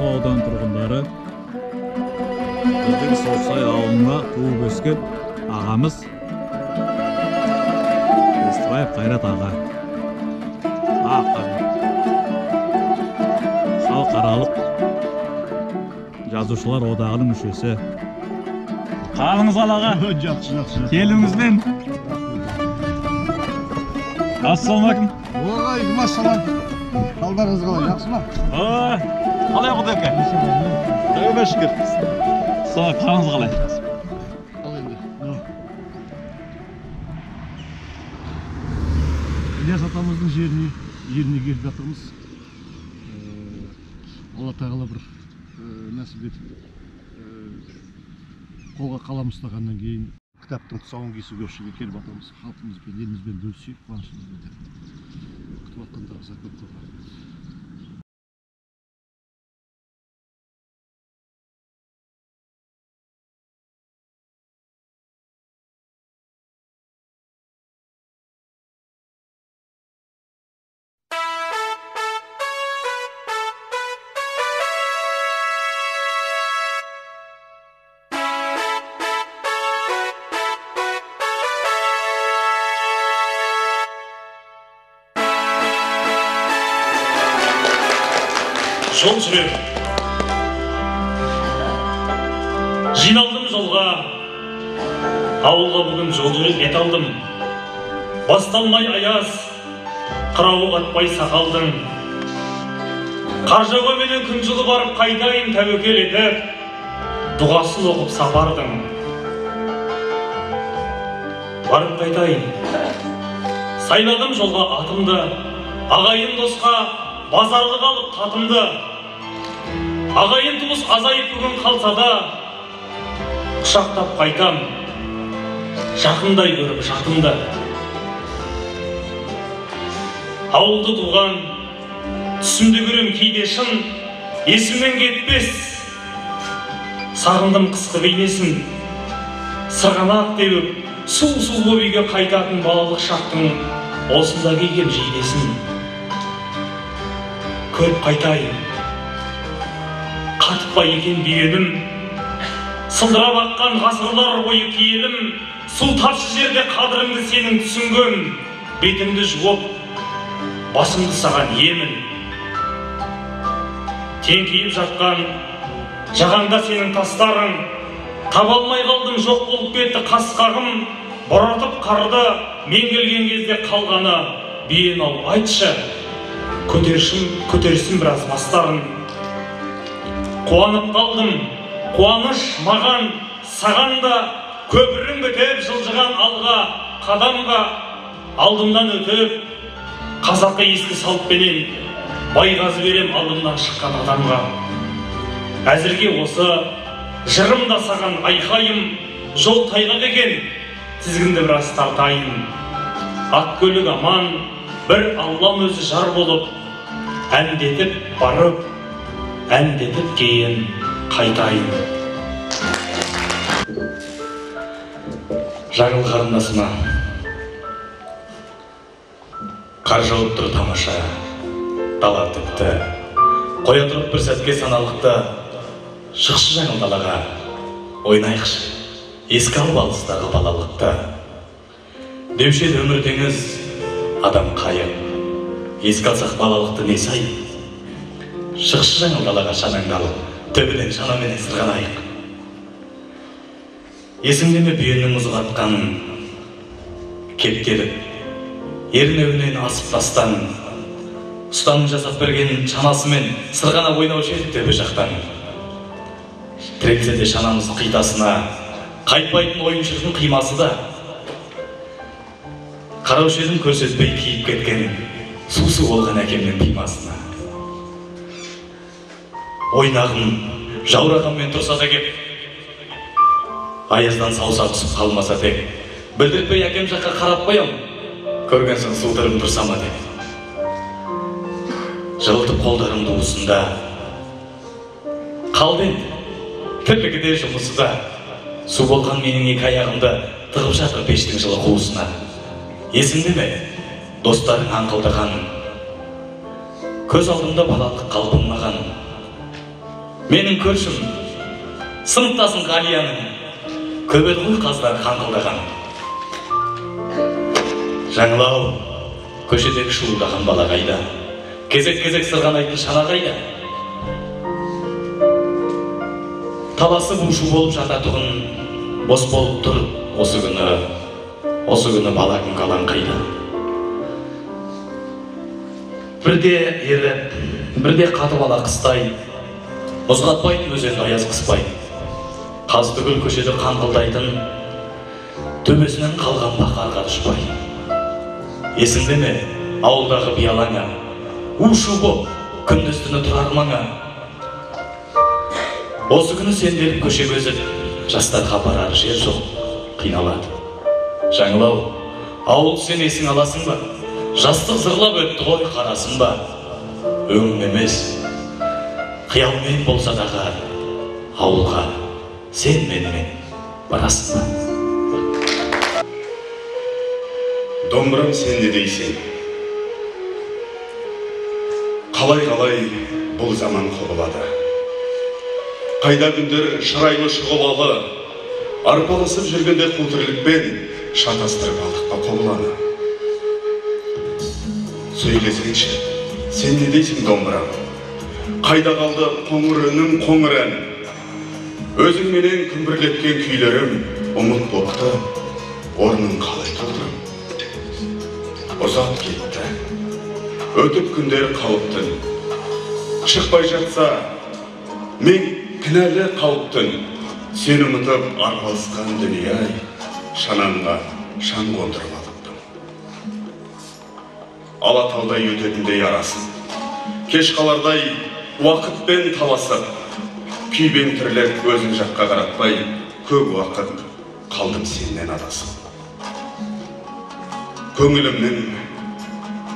Ақсу ауданы тұрғындары біздің Сорсай ауылында туып өскен ағамыз Естібаев Қайрат аға. Халықаралық жазушылар одағының мүшесі. Қалыңыз аға? Жақсы. Келіңізбен. Ассалаумағалейкум. Уағалейкум ассалам. Қалдарыңыз қалай, жақсы ма? Қалай Құдеке? Тәубе шүкір. Солай, қалыңыз қалай? Ал енді. Ілияс атамыздың жеріне келіп жатырмыз. Алла тағала бір нәсіп етіп қолға қалам ұстағаннан кейін кітаптың тұсауын кесуге осы жерге келіп жатырмыз. Халқымызбен, елімізбен бөлісейік, қуанышымызбен деп. Күтіп жатқандарыңызға көп рахмет. Жол жүрем. Жиналдым жолға, ауылға бүгін жол жүріп ет алдым. Басталмай аяз, қырауы қатпай сақалдың. Қар жауғанменен күн жылы барып қайтайын тәуекел етіп, дұғасын оқып сапардың. Барып қайтайын. Сайладым жолға атымды, ағайын досқа базарлы қалып татымды. Ағайын туыс азайып бүгін қалса да, құшақтап қайтам, жақындай көріп жатымды. Ауылды туған, түсімді көрем кейде шын, есімнен кетпес. Сағындым қысқы бейнесін, сырғанақ теуіп, су-су боп үйге қайтатын балалық шақтың осында киген жейдесін. Көріп қайтайын, қатып па екен бүйенім, сылдырап аққан ғасырлар бойы киелім, су тапшы жерде қадіріңді сенің түсінген, бетіңді жуып, басымды саған емін. Теңкейіп жатқан жағаңда сенің тастарың, таба алмай қалдым, жоқ болып кетті қасқағым, боратып қарды, мен келген кезде қалғаны, биен-ау айтшы, көтерсін біраз бастарын. Қуанып қалдым, қуаныш маған, саған да, көпірін бітіп жылжыған алға, қадамға, алдымдан өтіп, қазақы ескі салтпенен байғазы берем алдымнан шыққан адамға. Әзірге осы жырымда саған айқайым, жол тайғақ екен, тізгінді біраз тартайын. Ат көлік аман, бір Аллам өзі жар болып, әндетіп барып, әндетіп кейін қайтайын. Жаңыл қарындасыма қар жауып тұр тамаша, дала тіпті. Қоя тұрып бір сәтке саналықты, шықшы жаңыл далаға, ойнайықшы, еске алып алыстағы балалықты. Деуші еді өмір теңіз, адам қайық, еске алсақ балалықты несі ай? Шықшы жаңыл далаға шанаңды алып, төбеден шанамен сырғанайық. Есіңде ме бүйеннің мұзы қатқан, кептеліп, ернеуінен асып тастан, ұстаның жасап берген шанасымен сырғана ойнаушы еді төбе жақтан. Тірелсе де шанамыздың қитасына, қайтпайтын ойыншықтың қимасы да. Қараушы едім көрсетпей киіп кеткен, сусу болған әкемнің пимасына. Ойнағым жаурағанмен тұрса да кеп, аяздан сауса түсіп қалмаса тек, білдіртпей әкем жаққа қарап қоям, көргенсің сударым тұрсама деп. Жылытып қолдарымды уысында, қалды енді, тірлігі де жұмысы да, су болған менің екі аяғымды тығып жатыр пештің жылы қуысына. Есімде ме, достарың аңқылдаған, көз алдымда балалық қалпын маған, Менің көршім сыныптасым Ғалияның көбет қой қаздар қаңқылдаған. Жаңылау көшедегі шуылдаған бала қайда? Кезек-кезек сырғанайтын шана қайда? Таласы бұшу болып жататұғын бос болып тұр осы күні бала күн қалан қайда? Бірде еріп, бірде қатып ала қыстай, мұзғатпайтын өзенді аяз қыспай, қаз түгіл көшеде қаңқылдайтын төбесінен қалған бақарға дұшпай. Есіңде ме ауылдағы биялаңа, у-шу боп күндіз-түні тұрар маңа? Осы күні сенделіп көше көзіп, жастарға барар жер жоқ, қиналады. Жаңылау, ауыл сен есің аласың ба? Жастық зырлап өтті ғой қарасың ба? Өңім емес, қиялмен болса дағы ауылға сен менімен барасың ба? Домбырам сен не дейсің? Қалай бұл заман құбылады. Қайда күндер шырайлы шұғылалы, арпалысып жүргенде қу тірлікпен шатастырып алдық па құбыланы. Сөйлесеңші, сен не дейсің домбырам? Қайда қалды қоңыр үнім, қоңыр ән? Өзіңменен күмбірлеткен күйлерім ұмыт бопты, орнын қалай толтырым? Ұзап кетті, өтіп күндер қалыптын. Шықпай жатса, мен кінәлі қалыптын. Сен ұмытып арпалысқан дүние-ай, шанаңға шаң қондырып алыптым. Алатаудай өтетіндей арасын, кеш қалардай уақытпен таласып, күйбең тірлеп өзің жаққа қаратпай, көп уақыт қалдым сенен адасып. Көңілімнің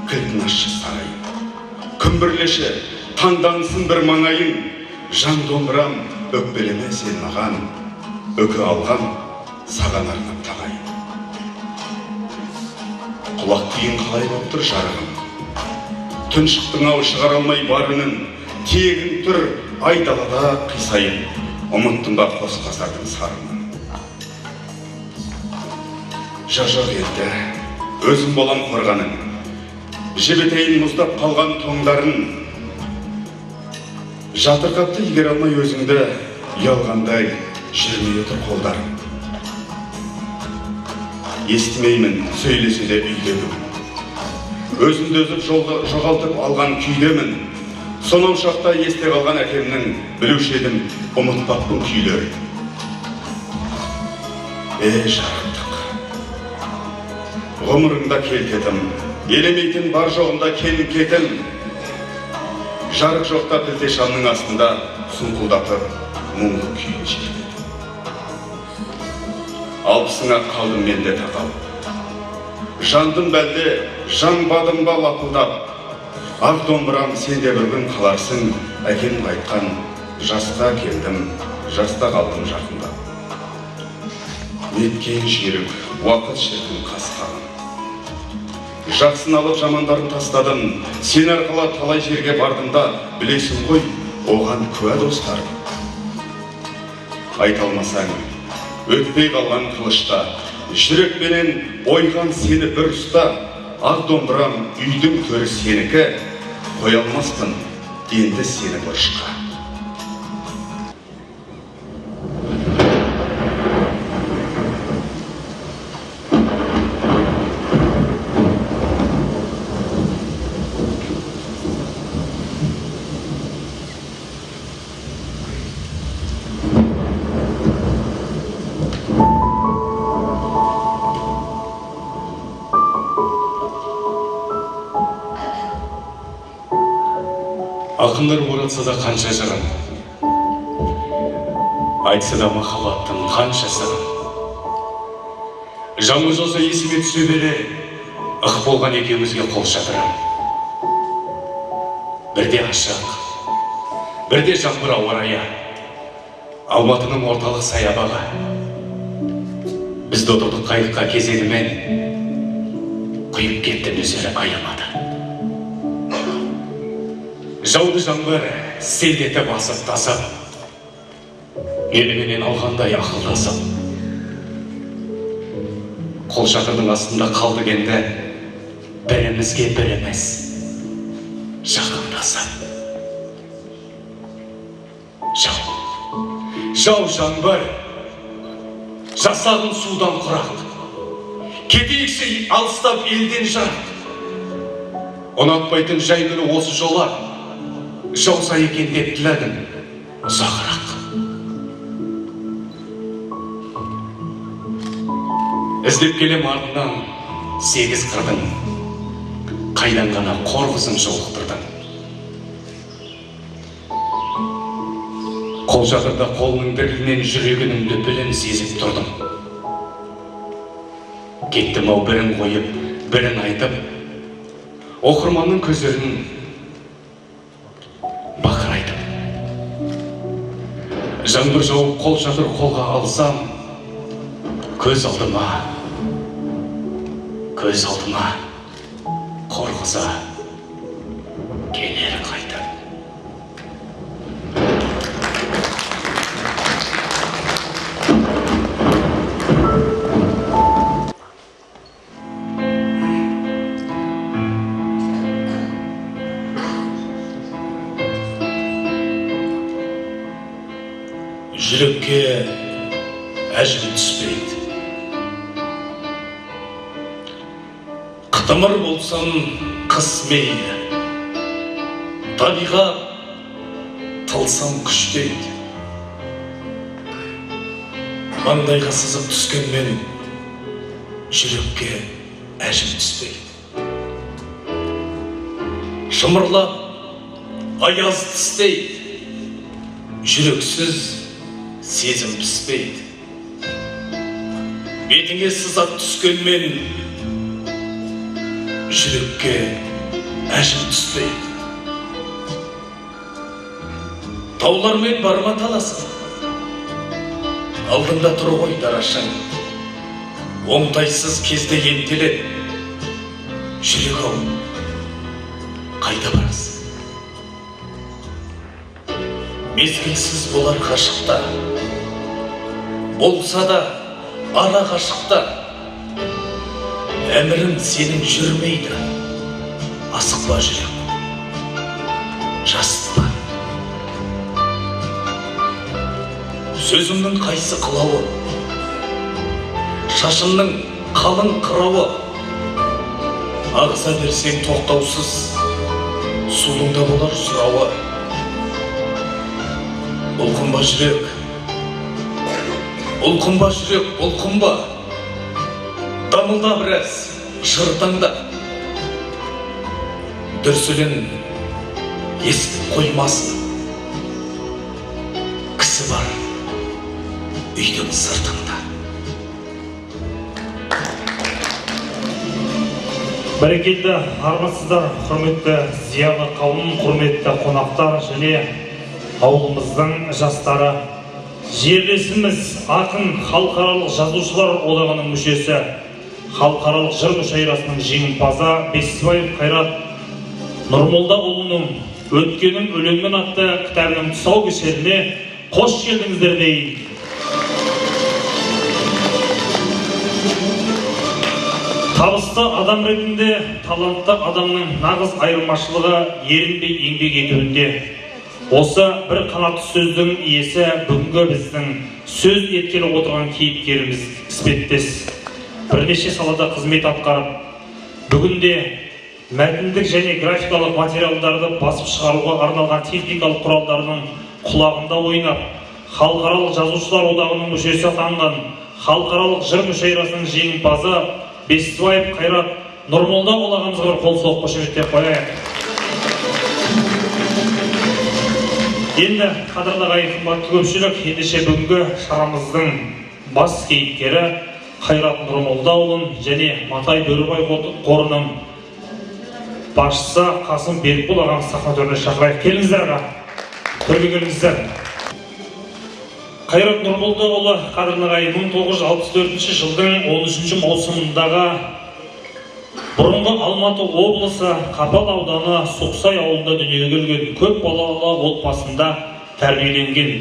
кілтін ашшы сарайын, күмбірлеші таңдансын бір маңайын. Жан домбырам өкпелеме сен маған, өкі алған саған арнап тағайын. Құлақ күйін қалай боп тұр жарығым, түн шықтың ау шығар алмай барының, тегін тұр айдалада қисайын, ұмыттым ба қос ғасырдың сарынын. Жажық енді өзім болам қорғаның, жебетейін мұздап қалған тоңдарын. Жатырқапты егер алмай өзіңді, ұялғандай жүрмей отыр қолдарым. Естімеймін сөйлеседе үйдемін, өзімді өзіп жоғалтып алған күйдемін. Сонау шақта есте қалған әкемнің білуші едім ұмытпақпын күйлерін. Жарықтық, ғұмырыңда келтетім, елемейтін бар жоғында келін кетім. Жарық жоқта пілте шамның астында сұңқылдатып мұңлы күйін жетеді. Алпысыңа қалдым менде тақалып, жандым бәлде, жанбадым ба лапылдап. Ақ домбырам сенде бір күн қаларсың, әкем қайтқан жасқа келдім, жаста қалдым жақында. Неткен жүйрік, уақыт шіркін қасқағын. Жақсын алып жамандарын тастадым, сен арқылы талай жерге бардым да, білесің ғой, оған куә достарым. Айталмасаң, өтпей қалған қылышта, жүрекпенен ойған сені бір ұста. Ақ домбырам үйдің төрі сенікі, қоя алмаспын енді сені бұрышқа. Ақындар оратса да қанша жырын, айтса да махаббаттың қанша сырын. Жаңбыр жауса есіме түсе бере, ық болған екеумізге қол шатырым. Бірде ашық, бірде жаңбыр ауа райы, Алматының орталық саябағы. Бізді отырдық қайыққа кезегімен, құйып кетті нөсері аямады. Жауды жаңбыр селдеті басып тасып, меніменен алғандай ақылдасып, қол шатырдың астында қалды кенде, бірімізге біріміз жақындасып. Жау жаңбыр, жасағын судан құрақ, кетейікші алыстап елден жырақ. Ұнатпайтын жай күні осы жола, жауса екен деп тіләдім ұзағырақ. Іздеп келем артынан 8 қырдың, қайдан ғана қор қызын жолықтырдың. Қол жатырда қолының дірілінен жүрегінімді білін сезіп тұрдым. Кеттім ау бірін қойып, бірін айтып, оқырманның көздерін бақырайтып. Жаңбыр жауып қол жатыр қолға алсам, көз алдыма қорғыза келер қайтып. Жүрекке әжім түспейді. Қытымыр болсам қыс мейлі, табиғат тылсам күштейді. Маңдайға сызып түскенмен жүрекке әжім түспейді. Шымырлап аяз тістейді, жүрексіз сезім піспейді. Бетіңе сызат түскенмен жүрекке әжім түспейді. Таулармен барма таласың, алдында тұр ғой дарашың. Оңтайсыз кезде ентелет, жүрек-ау, қайда барасың? Мезгілсіз болар ғашықта, болса да ара ғашықта. Әмірің сенің жүрмейді, асықпа жүрек, жастықпа. Сөзімнің қайсы қылауы, шашымның қалың қырауы. Ағыза берсең тоқтаусыз, суыңда болар сұрауы. Бұлқынба жүрек, бұлқынба. Дамылда біраз жыртаңда, дүрсілін естіп қоймасын. Кісі бар үйдің сыртында. Бәрекелді армысыздар, құрметті зиялы қауым, құрметті қонақтар және ауылымыздың жастары. Жерлесіміз ақын халықаралық жазушылар одағының мүшесі, халықаралық жыр мүшайрасының жеңімпазы Бестібаев Қайрат Нұрмолдаұлының «Өткенім өлеңмен» атты кітабының тұсаукесеріне қош келдіңіздер дейік. Табысты адам ретінде талантты адамның нағыз айырмашылығы ерінбей еңбек етуінде. Осы бір қанатты сөздің иесі бүгінгі біздің сөз еткелі отырған кейіпкеріміз іспеттес. Бірнеше салада қызмет атқарып, бүгінде мәтіндік және графикалық материалдарды басып шығаруға арналған техникалық құралдарының құлағында ойнап, халықаралық жазушылар одағының мүшесі атанған, халықаралық жыр мүшайрасының жеңімпазы Бестібаев Қайрат Нұрмолдаұлы ағамызға бір қол соғып қошеметтеп қояйық. Енді қадірлі қымбатты көпшілік, ендеше бүгінгі шарамыздың бас кейіпкері Қайрат Нұрмолдаұлын және Матай Бөрібай қорының басшысы Қасым Берікбол ағамыз сахна төріне шақырайық. Келіңіздер аға, төрге келіңіздер. Қайрат Нұрмолдаұлы қадірлі 1964 жылдың 13 маусымындағы бұрынғы Алматы облысы Қапал ауданы Соқсай ауылында дүниеге келген көп балалы отбасында тәрбиеленген.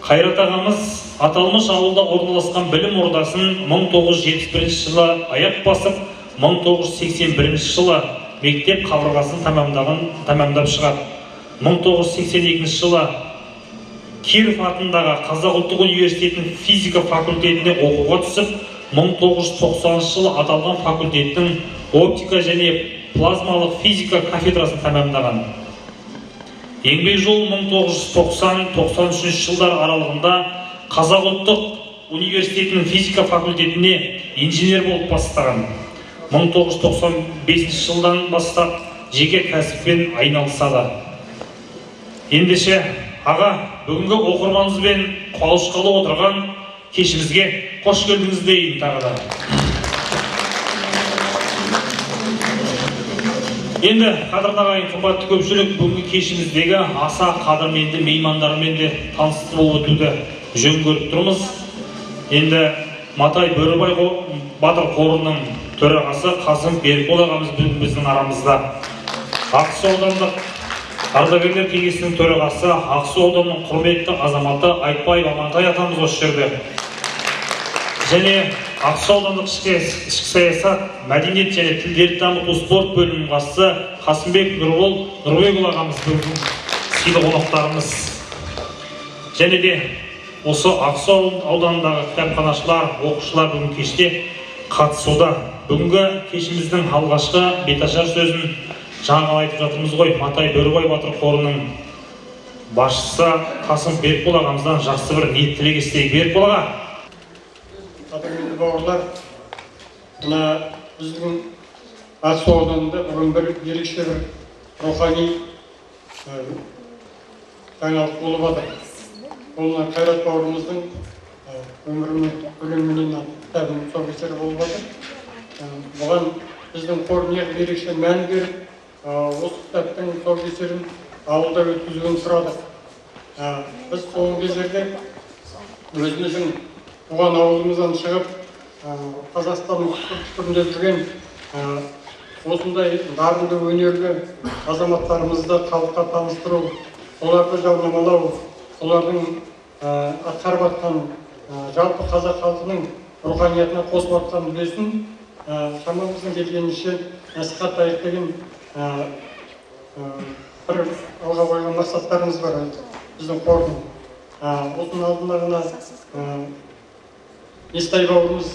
Қайрат ағамыз аталмыш ауылда орналасқан білім ордасын 1971 жылы аяқ басып, 1981 жылы мектеп қабырғасын тамамдап шығады. 1982 жылы Киров атындағы Қазақ ұлттық университетінің физика факультетіне оқуға түсіп, 1990 жылы аталған факультеттің оптика және плазмалық физика кафедрасын тамамдаған. Еңбек жолы 1990-93 жылдар аралығында Қазақ ұлттық университетінің физика факультетіне инженер болып бастаған. 1995 жылдан бастап жеке кәсіппен айналысады. Ендеше аға, бүгінгі оқырманымызбен қауышқалы отырған кешімізге қош келдіңіз дейін тағы да. Енді қадірлі ағайын, қымбатты көпшілік, бүгінгі кешіміздегі аса қадірменді меймандармен де танысты болып өтуді жөн көріп тұрмыз. Енді Матай Бөрібай батыр қорының төрағасы Қасым Берікбол ағамыз біздің арамызда. Ақсу аудандық ардагерлер кеңесінің төрағасы, Ақсу ауданының құрметті азаматы Айтбаев Амантай атамыз осы жерде. Және Ақсу аудандық ішкі саясат, мәдениет және тілдерді дамыту спорт бөлімінің басшысы Қасымбек Нұрбекұлы ағамыз бүгін сыйлы қонақтарымыз. Және де осы Ақсу ауданындағы кітапханашылар, оқушылар бүгін кеште қатысуда. Бүгінгі кешіміздің алғашқы беташар сөзін жаңа айтып жатырмыз ғой, Матай Бөрібай батыр қорының басшысы Қасым Берікбол ағамыздан жақсы бір ниет тілек естейік. Берікбол аға. Қадірменді бауырлар, мына біздің Ақсу ауданында бүгін бір ерекше бір рухани жаңалық болып жатыр. Ол Қайрат бауырымыздың өмірі мен өлеңменен кітабының тұсаукесері болып жатыр. Бұған біздің қор неғып ерекше мән беріп, осы кітаптың тұсаукесерін ауылда өткізуін сұрадық. Біз соңғы кездерде өзіміздің туған ауылымыздан шығып, Қазақстанның түкпір-түкпірінде жүрген осындай дарынды өнерлі азаматтарымызды халыққа таныстыру, оларды жарнамалау, олардың атқарып жатқан жалпы қазақ халқының руханиятына қосып жатқан үлесін шамамыздың келгенінше насихаттайық деген бір алға қойған мақсаттарымыз бар біздің қордың. Осының алдында ғана Естай бауырымыз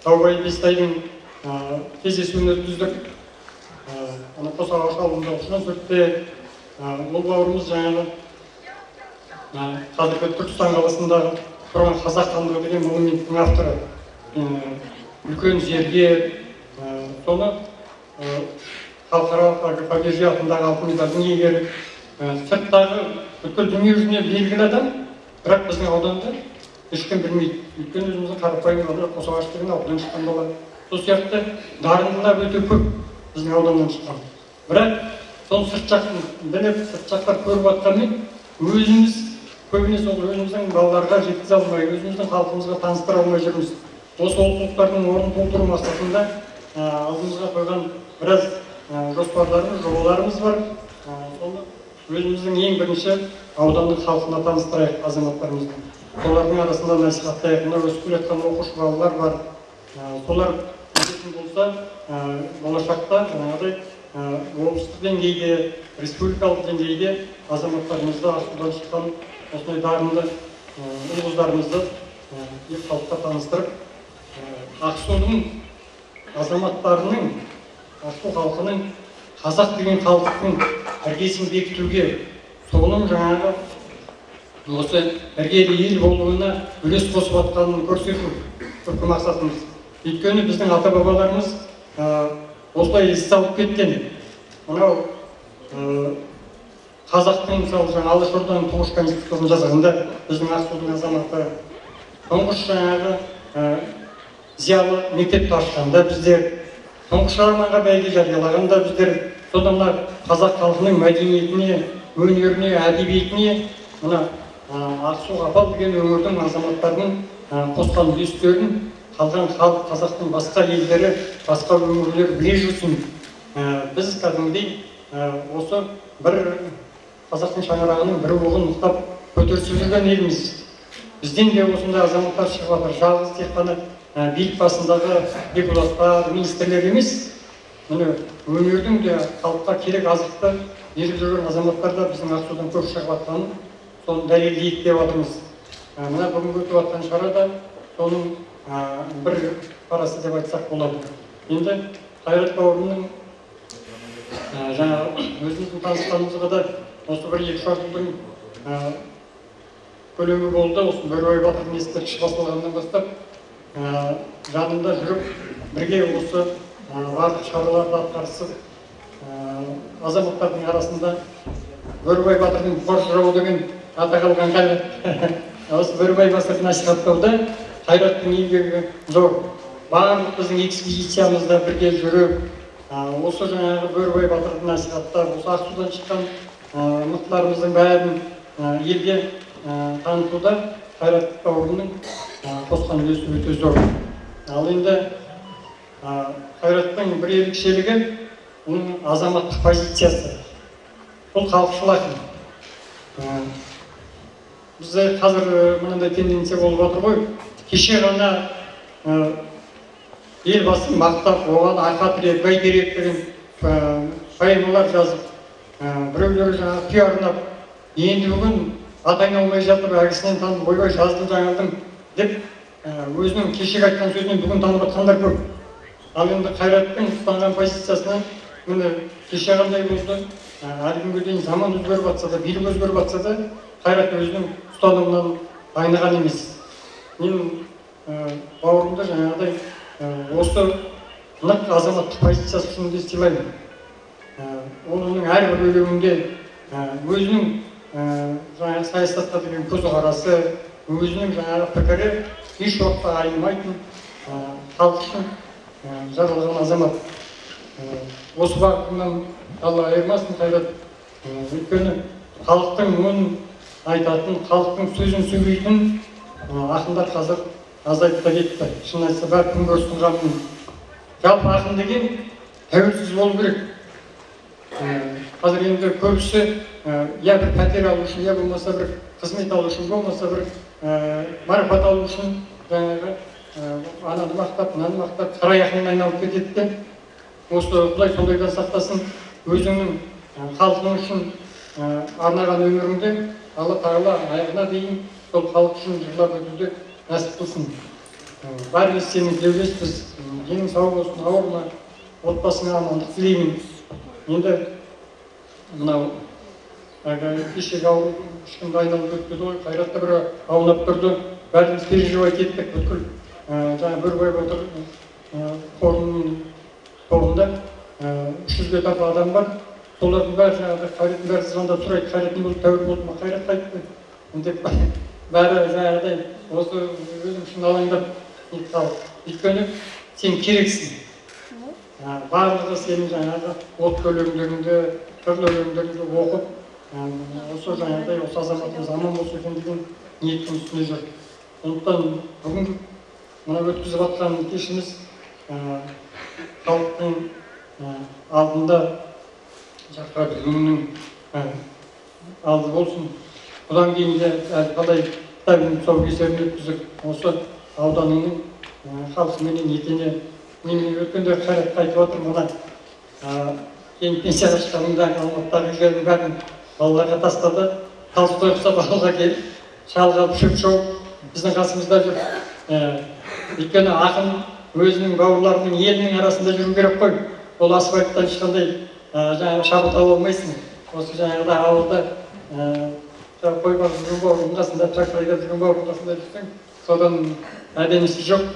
Таубай Бестайдың кездесуін өткіздік. Қосағаш ауылында оқыған сөртте ол бауырымыз жаңағы қазіргі Түркістан қаласындағы тұрған қазақ хандығы деген монументтің авторы. Үлкен зергер, соны халықаралық агрофагия атындағы алтын медальдің иегері, сырттағы бүкіл дүние жүзіне белгілі адам, бірақ біздің ауданда ешкім білмейді. Өйткені өзіміздің қарапайым Қосағаш деген ауылдан шыққан бала. Сол сияқты дарындылар өте көп біздің ауданнан шыққан. Бірақ соны сырт жақтан біліп, сырт жақтар көріп жатқанмен, өзіміз көбіне сол өзіміздің балаларға жеткізе алмай, өзіміздің халқымызға таныстыра алмай жүрміз. Осы олқылықтардың орнын толтыру мақсатында алдымызға қойған біраз жоспарларымыз, жобаларымыз бар. Соны өзіміздің ең бірінші аудандық халқына таныстырайық азаматтарымызды. Солардың арасында насихаттайық. Мына өсіп келе жатқан оқушы балалар бар. Солар білетін болса, болашақта жаңағыдай облыстық деңгейде, республикалық деңгейде азаматтарымызды Ақсудан шыққан осындай дарынды ұл-қыздарымызды халыққа таныстырып, Ақсудың азаматтарының, Ақсу халқының қазақ деген халықтың іргесін бекітуге, соның жаңағы осы іргелі ел болуына үлес қосып жатқанын көрсету көркі мақсатымыз. Өйткені біздің ата-бабаларымыз осылай ес салып кеткен. Мынау қазақтың мысалы жаңа Алашорданың тұңғыш конституциясын жазғанда біздің Ақсудың азаматы тұңғыш жаңағы зиялы мектепті ашқанда біздер, тұңғыш арманға бәйге жариялағанда біздер, содан қазақ халқының мәдениетіне, өнеріне, әдебиетіне мына Ақсу Қапал деген өңірдің азаматтарының қосқан үлестерін қалған халық, қазақтың басқа елдері, басқа өңірлер біле жүрсін. Біз кәдімгідей осы бір қазақтың шаңырағының бір оғын ұстап көтерісіп жүрген елміз. Бізден де осындай азаматтар шығып жатыр. Жалғыз тек қана билік басындағы депутаттар, министрлер емес, міне өнердің де халыққа керек азықты беріп жүрген азаматтар да біздің Ақсудан көп шығып жатқанын соны дәлелдейік деп жатырмыз. Мына бүгінгі өтіп жатқан шарада соның бір парасы деп айтсақ болады. Енді Қайрат бауырымның жаңағы өзіміздің танысқанымызға да осы бір 2-3 жылдың көлемі болды. Осы Бөрібай батырдың ескерткіші басталғаннан бастап жанында жүріп, бірге осы барлық шараларды атқарысып, азаматтардың арасында Бөрібай батырдың қор жырауы деген аты қалған қалай. Осы Бөрібай батырды насихаттауда Қайраттың еңбегі зор. Барлық біздің экспедициямызда бірге жүріп, осы жаңағы Бөрібай батырды насихаттап, осы Ақсудан шыққан мықтыларымыздың бәрін елге танытуда Қайрат бауырымның қосқан үлесі өте зор. Ал енді Қайраттың бір ерекшелігі оның азаматтық позициясы. Бұл халықшыл ақын. Бізде қазір мынандай тенденция болып жатыр ғой. Кеше ғана елбасын мақтап, оған арқа тіреп, бәйтерек деген поэмалар жазып, біреулері жаңағы күй арнап, енді бүгін аты айналмай жатып, әкесінен танып, ойбай жаздым жаңылдым деп, өзінің кешегі айтқан сөзінен бүгін танып жатқандар көп. Ал енді Қайраттың ұстанған позициясынан міне кеше қандай болды, әлі күнге дейін заман өзгеріп жатса да, билік өзгеріп жатса да, Қайрат өзінің ұстанымынан айныған емес. Мен бауырымды жаңағыдай осы нық азаматтық позициясы үшін де сыйлаймын. Оның әрбір өлеңінде өзінің жаңағы саясатқа деген көзқарасы, өзінің жаңағы пікірі еш уақытта айнымайтын, халық үшін жазылған азамат. Осы бағытынан Алла айырмасын Қайрат. Өйткені халықтың мұңын айтатын, халықтың сөзін сөйлейтін ақындар қазір азайып та кетті. Шын айтса бәрі күн көрсін қамын. Жалпы ақын деген тәуелсіз болу керек. Қазір енді көбісі я бір пәтер алу үшін, я болмаса бір қызмет алу үшін, болмаса бір марапат алу үшін жаңағы ананы мақтап, мынаны мақтап, қара ақыннан айналып кетеді де, осы Құдай сондайдан сақтасын, өзіңнің халқың үшін арнаған өміріңде Алла Тағала аяғына дейін сол халық үшін жырлап өтуді нәсіп қылсын. Бәріміз сенің тілеулеспіз. Денің сау болсын, ауырма, отбасыңа амандық тілеймін. Енді мынау кешегі ауыр ешкімді айналып өтпеді ғой, Қайратта бір аунап тұрды. Бәріміз переживай кеттік. Бүткіл жаңа Бөрібай батыр қорының тобында 300-ге тарта адам бар. Солардың бәрі жаңағы Қайраттың бәрі звондап сұрайды, Қайраттың бұл тәуір болды ма, Қайрат қайтты деп бәрі жаңағыдай осы өзім үшін алаңдап қалып. Өйткені сен керексің. Барлығы сенің жаңағы от өлеңдеріңді, түрлі өлеңдеріңді оқып, осы жаңағыдай осы азаматымыз аман болсын екен деген ниеттің үстіне жүр. Сондықтан бүгін мына өткізіп жатқан кешіміз халықтың алдында жаққа бүгіннің алды болсын. Бұдан кейін де әлі қалай кітабының тұсаукесерін өткізіп, осы ауданының халқыменен етене немен өткенде Қайрат қайтып отыр. Мына кейін пенсияға шыққанында Алматыдағы үйлердің бәрін балаларға тастады. Толстой ұқсап ауылға келіп, шалғалып, шөп шауып, біздің қасымызда жүр. Өйткені ақын өзінің бауырларының елінің арасында жүру керек қой. Ол асфальттан ешқандай жаңағы шабыт ала алмайсың. Осы жаңағыда ауылда қой бағып жүрген бауырдың қасында, трактор айдап жүрген бауырдың қасында жүрсең, содан әдемісі жоқ.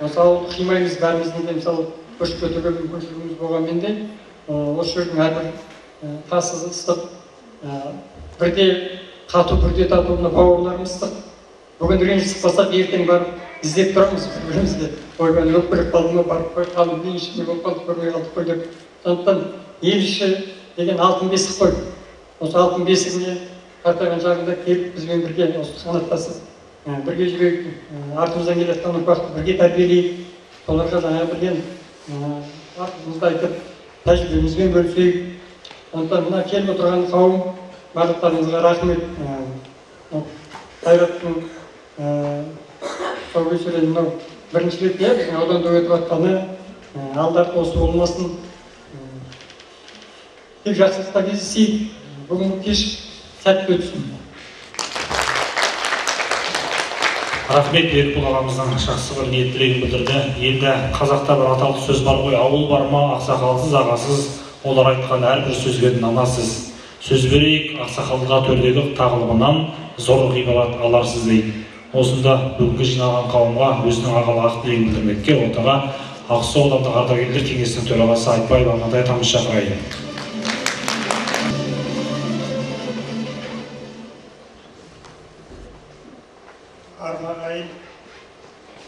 Осы ауылды қимаймыз бәріміздің де, мысалы, көшіп кетуге мүмкіншілігіміз болғанмен де, осы жердің әрбір тасы ыстық, бірде қату, бірде тату мына бауырларымыз ыстық. Бүгін ренжісіп қалсақ, ертең барып іздеп тұрамыз бір-бірімізді. Ойбай, өкпелеп қалды ма, барып қой, қалың не ішінде болып қалдық, көрмей қалдық қой деп. Сондықтан ел іші деген алтын бесік қой. Осы алтын бесігіне қартайған жағында келіп, бізбен бірге осы қанаттасып, бірге жүрейік, артымыздан келе жатқан ұрпақты бірге тәрбиелейік, соларға жаңа білген артымызды айтып, тәжірибемізбен бөлісейік. Сондықтан мына келіп отырған қауым, барлықтарыңызға рахмет. қайраттың тұсаукесері мынау бірінші рет иә біздің ауданда өтіп жатқаны, алдағы осы болмасын, тек жақсылықта кездесейік, бүгінгі кеш сәтті өтсін. Рахмет, Берікбол ағамыздың жақсы бір ниет тілегін білдірді. Енді қазақта бір аталы сөз бар ғой, ауыл бар ма, ақсақалсыз ағасыз, олар айтқан әрбір сөзге нанасыз. Сөз берейік, ақсақалға төрдегі тағылымынан зор ғибарат аларсыз дейді. Осында бүгінгі жиналған қауымға өзінің ағалы ақ тілегін білдірмекке ортаға Ақсу аудандық ардагерлер кеңесінің төрағасы Айтбаев Амантай атамыз шақырайын. Армағайын,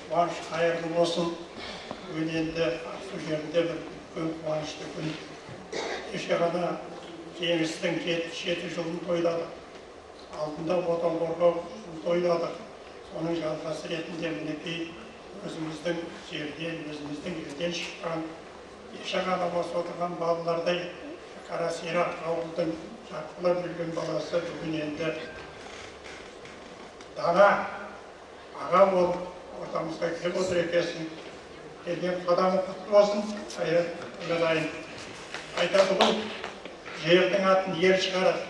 қуаныш қайырлы болсын. Бүгін енді Ақсу жерінде бір үлкен қуанышты күн. Кеше ғана жеңістің 77 жылын тойладық. Алдында отан қорғау тойладық. Соның жалғасы ретінде мінекей өзіміздің жерден, өзіміздің елден шыққан, кеше ғана осы отырған балалардай қара сирақ ауылдың жарқылап жүрген баласы бүгін енді дана аға болып ортамызға келіп отыр екенсің. Келген қадамы құтты болсын. Қайрат айтады ғой, жердің атын ер шығарады,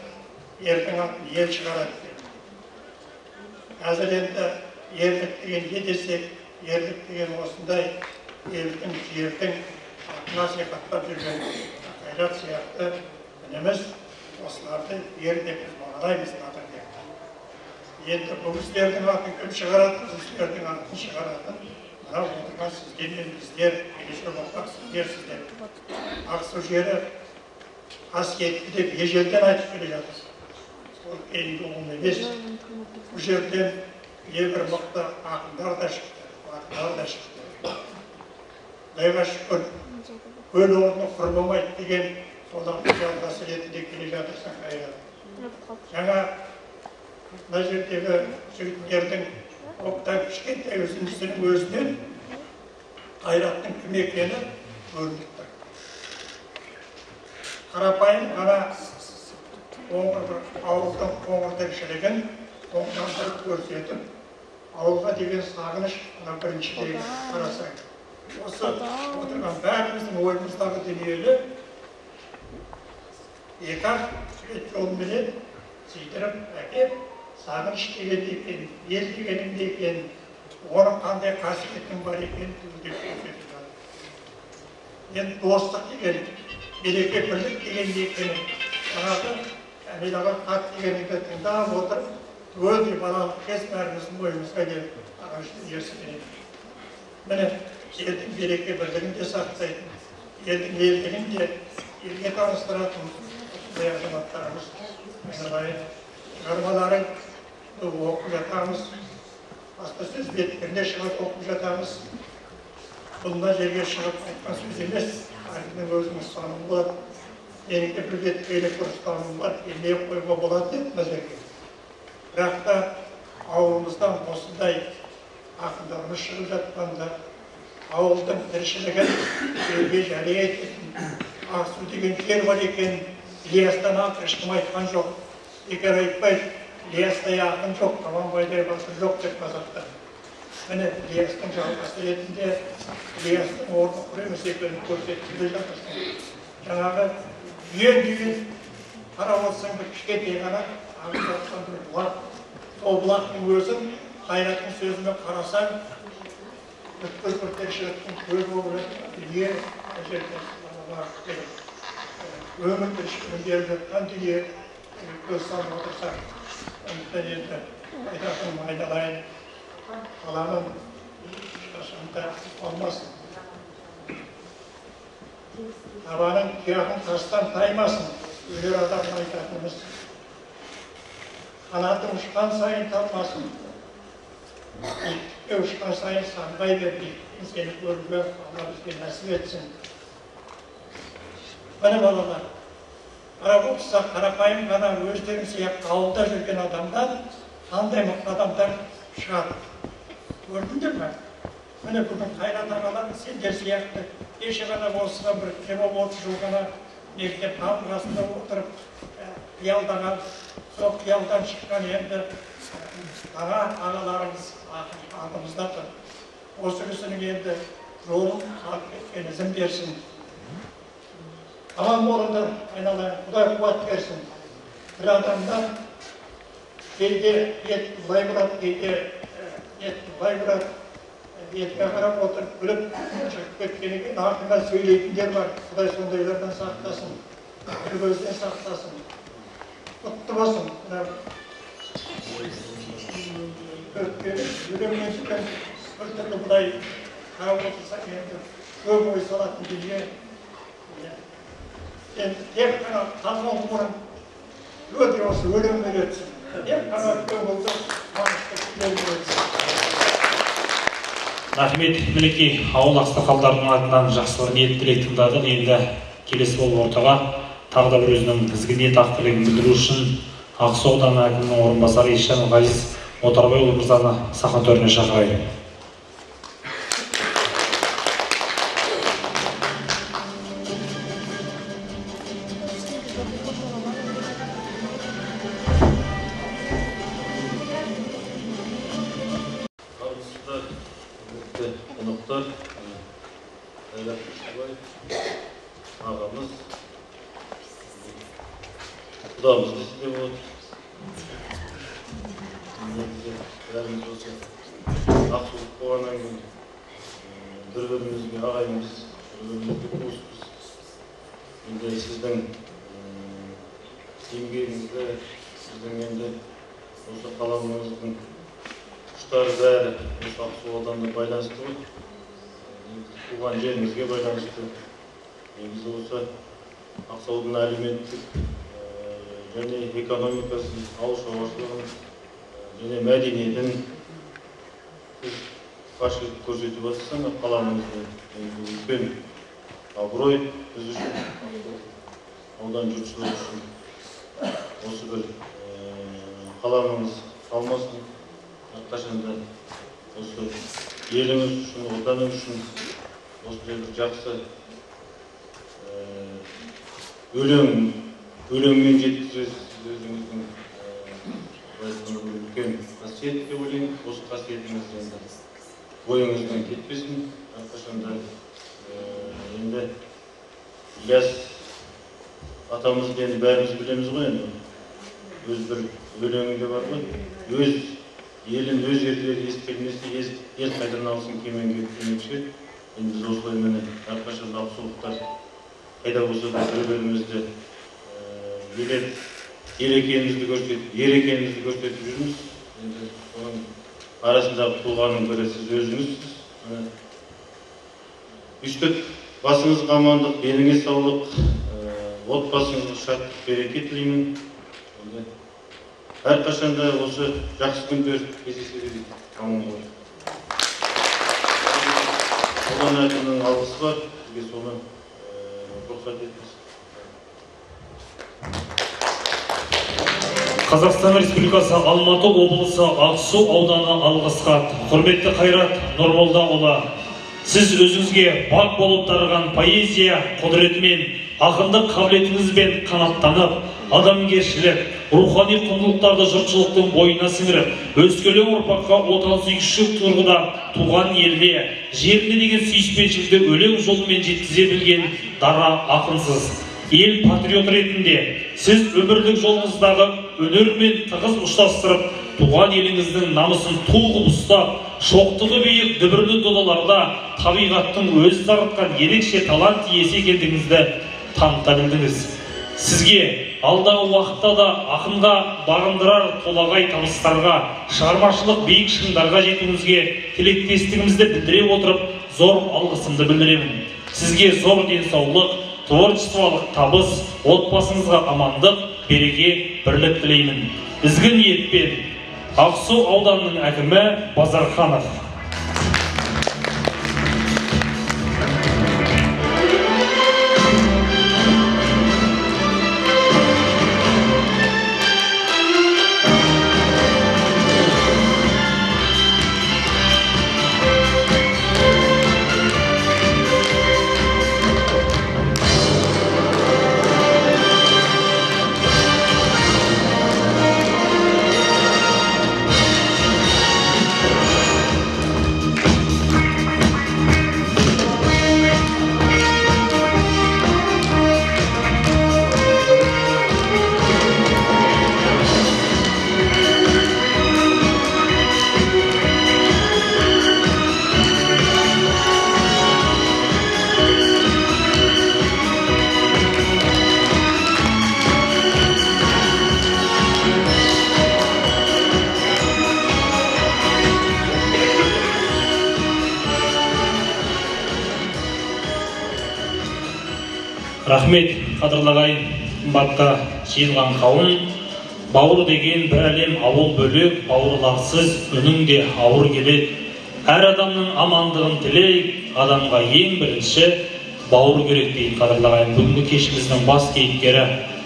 ердің атын ел шығарады. Қазір енді ерлік деген не десек, ерлік деген осындай елдің, жердің атына сипаттап жүрген Қайрат сияқты ініміз осыларды ер деп бағалаймыз қадірге. Енді бұл кісілердің атын кім шығарады, бұл кісілердің атын шығаратын мынау отырған сіздер мен біздер, келешек ұрпақ сіздер. Ақсу жері қасиетті деп ежелден айтып келе жатыр. Сол кейінгі ұғым емес. Бұл жерден небір мықты ақындар да шықты, батырлар да шықты. Құдайға шүкір, көл орны құрбымайды деген солардың жалғасы ретінде келе жатырсың Қайрат. Жаңа мына жердегі жігіттердің оптан кішкентай өзіміздің өзінен Қайраттың кім екені көрініп тұр. Қарапайым ғана ауылдың қоңыр тіршілігін тоңдандырып көрсетіп, ауылға деген сағыныш мына біріншідегі қарасаң. Осы отырған бәріміздің ойымыздағы дүниені екі-ақ жолменен сыйдырып әкеп, сағыныш деген екен, ел дегенің де екен, оның қандай қасиеттің бар екен деп көрсетіп жатыр. Енді достық деген, береке бірлік деген екенін, жаңағы Әмел аға хат дегенді тыңдап отырып, өте балалық кез бәріміздің ойымызға келіп, ағашты ерсінен. Міне, елдің береке бірлігін де сақтайтын, елдің елдігін де елге таныстыратын осындай азаматтарымыз айналайын. Шығармаларын оқып жатамыз, баспасөз беттерінде шығып оқып жатамыз. Бұнда жерге шығып айтқан сөз емес, әркімнің өзінің ұстанымы болады. Менің де бір беткейлік бір ұстанымым бар, елмей қойға болады деп мәзерге. Бірақ та ауылымыздан осындай ақындарымыз шығып жатқанда, ауылдың тіршілігін елге жария ететін, Ақсу деген жер бар екен, Ілиястан ақ ешкім айтқан жоқ. Бекер айтпайды, Ілиястай ақын жоқ, Қабанбайдай батыр жоқ деп қазақтар. Міне Ілиястың жалғасы ретінде Ілиястың орны құр емес екенін көрсетіп келе жатырсың. Жаңағы үйен қарап отырсаң бір кішкентай ғана ағып жатқан бір бұлақ. Сол бұлақтың өзін Қайраттың сөзімен қарасаң, бүткіл бір тіршіліктің көз болып жатқан дүние жерден барып келіп. Өмір тіршілігін беріп жатқан дүние көз салып отырсаң, үміттен енді айтатыным айналайын, қаланың ешқашанда қалмасын. Табаның тұяғын тастан таймасын, өлер адамның айтатынымыз. Қанатың ұшқан сайын талмасын, биіктікке ұшқан сайын самғай бер, биіктіктен сені көруге Алла бізге нәсіп етсін. Міне балалар, қарап отырсақ қарапайым ғана өздерің сияқты ауылда жүрген адамдар қандай мықты адамдар шығады. Көрдіңдер ме? Міне бүгін Қайрат ағалар сендер сияқты кеше ғана осыған бір 20-30 жыл ғана мектеп қабырғасында отырып қиялдаған, сол қиялдан шыққан енді ағаларымыз алдымызда тұр. Осы кісінің енді жолын салып кеткен ізін берсін. Аман болыңдар, айналайын, Құдай қуат берсін. Bir adamdan кейде ет былай бұрады, кейде ет былай бұрады, етке қарап отырып күліп шығып кеткеннен кейін артынан сөйлейтіндер бар. Құдай сондайлардан сақтасын, бір көзден сақтасын. Құтты болсын. Өлімнен шыққан бір түрлі Құдай қарап отырса енді көп ой салатын дүние. Енді тек қана тазалық бұрын өте осы өлім беретсін. Тек қана үлкен болды, маңызды өлім беретсін. Рахмет, мінекей ауыл ақсақалдарының атынан жақсы бір ниет тілек тыңдадық. Енді келесі болып ортаға тағы да бір өзінің ізгі ниет ақ тілегін білдіру үшін Ақсу ауданы әкімінің орынбасары Ишан Ғазиз Отарбайұлы мырзаны сахна төріне шақырайын. Қонақтар, Қайрат Көшебаев, ағамыз, құдамыз десе де болады. Бәріміз осы Ақсулық болғаннан кейін бір-бірімізге ағайынбыз, бір-бірімізге туыспыз. Енді сіздің еңбегіңізді, сіздің енді осы қаламыңыздың құштары бәрі осы Ақсу ауданына байланысты ғой. Туған жерімізге байланысты. Негізі осы Ақсудың әлеуметтік және экономикасын, ауыл шаруашылығын және мәдениетін сіз қарсылық көрсетіп жатсаңыз, қаламыңызды үлкен абырой біз үшін, аудан жұртшылығы үшін осы бір қаламыңыз қалмасын. Қашанда осы еліңіз үшін, отаныңыз үшін осындай бір жақсы өлеңмен жеткізесіз өзіңіздің үлкен қасиет деп ойлаймын. Осы қасиетіңіз енді бойыңыздан кетпесін. Қашанда енді Ілияс атамызды енді бәріміз білеміз ғой енді. Өз бір өлеңінде бар ғой. Өз елін өз ерлері ескермесе, ел қайдан алсын кеменге демекші. Енді біз осылай міне әрқашан Ақсулықтар қайда болса да бір-бірімізді ер екенімізді көрсетіп жүрміз. Енді соның арасындағы тұлғаның бірі сіз өзіңізсіз. Үштік басыңызға амандық, деніңе саулық, отбасыңызға шаттық, береке тілеймін. Әрқашанда осы жақсы күндер кездесе береді. Аман болсын. Аудан әкімінің алғысы бар, сізге соны рұқсат етіңіз. Қазақстан Республикасы Алматы облысы Ақсу ауданы алғыс хат. Құрметті Қайрат Нұрмолдаұлы, сіз өзіңізге бақ болып дарыған поэзия құдіретімен, ақындық қабілетіңізбен қанаттанып, адамгершілік, рухани құндылықтарды жұртшылықтың бойына сіңіріп, өскелең ұрпаққа отансүйгіштік тұрғыда туған еліне, жеріне деген сүйіспеншілікті өлең жолымен жеткізе білген дара ақынсыз. Ел патриот ретінде сіз өмірлік жолыңыздағы өнермен тығыз ұштастырып, туған еліңіздің намысын туғып ұстап, шоқтығы биік дүбірлі додаларда табиғаттың өзі дарытқан ерекше талант иесі екендігіңізді таныта білдіңіз. Сізге алдағы уақытта да ақынға бағындырар толағай табыстарға, шығармашылық биік шыңдарға жетуіңізге тілектестігімізді білдіре отырып, зор алғысымды білдіремін. Сізге зор денсаулық, творчестволық табыс, отбасыңызға амандық, береке, бірлік тілеймін. Ізгі ниетпен Ақсу ауданының әкімі Базарханов. Рахмет, қадірлі ағайын, қымбатқа жиылған қауым. Бауыр деген бір әлем ауыл бөлек, бауырларсыз үнің де ауыр келеді. Әр адамның амандығын тілейік, адамға ең бірінші бауыр керек дейді қадірлі ағайын. Бүгінгі кешіміздің бас кейіпкері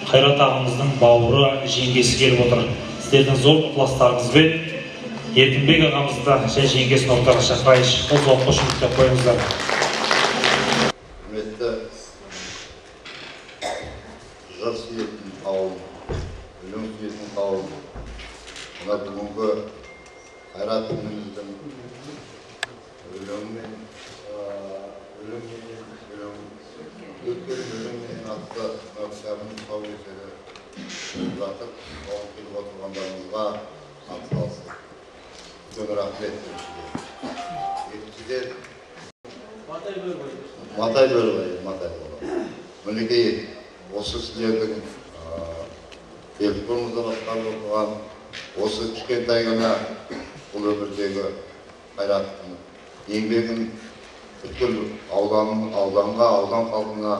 Қайрат ағамыздың бауыры, жеңгесі келіп отыр. Сіздердің зор ықыластарыңызбен Еркінбек ағамызды және жеңгесін ортаға шақырайыншы. Қол қошеметтеп қойыңыздар. Құрметті жыр сүйетін қауым, өлең сүйетін қауым, мына бүгінгі Қайрат ініміздің өлеңмен атты кітабының тұсаукесері өтіп жатыр. Оған келіп отырғандарыңызға атсалыстық. Үлкен рахмет. Екіншіден Матай Бөрібай. Мінекей осы сіздердің Белгіқұрымызда басқарып отырған осы кішкентай ғана бұл өмірдегі Қайраттың еңбегін бүткіл ауданға, аудан халқына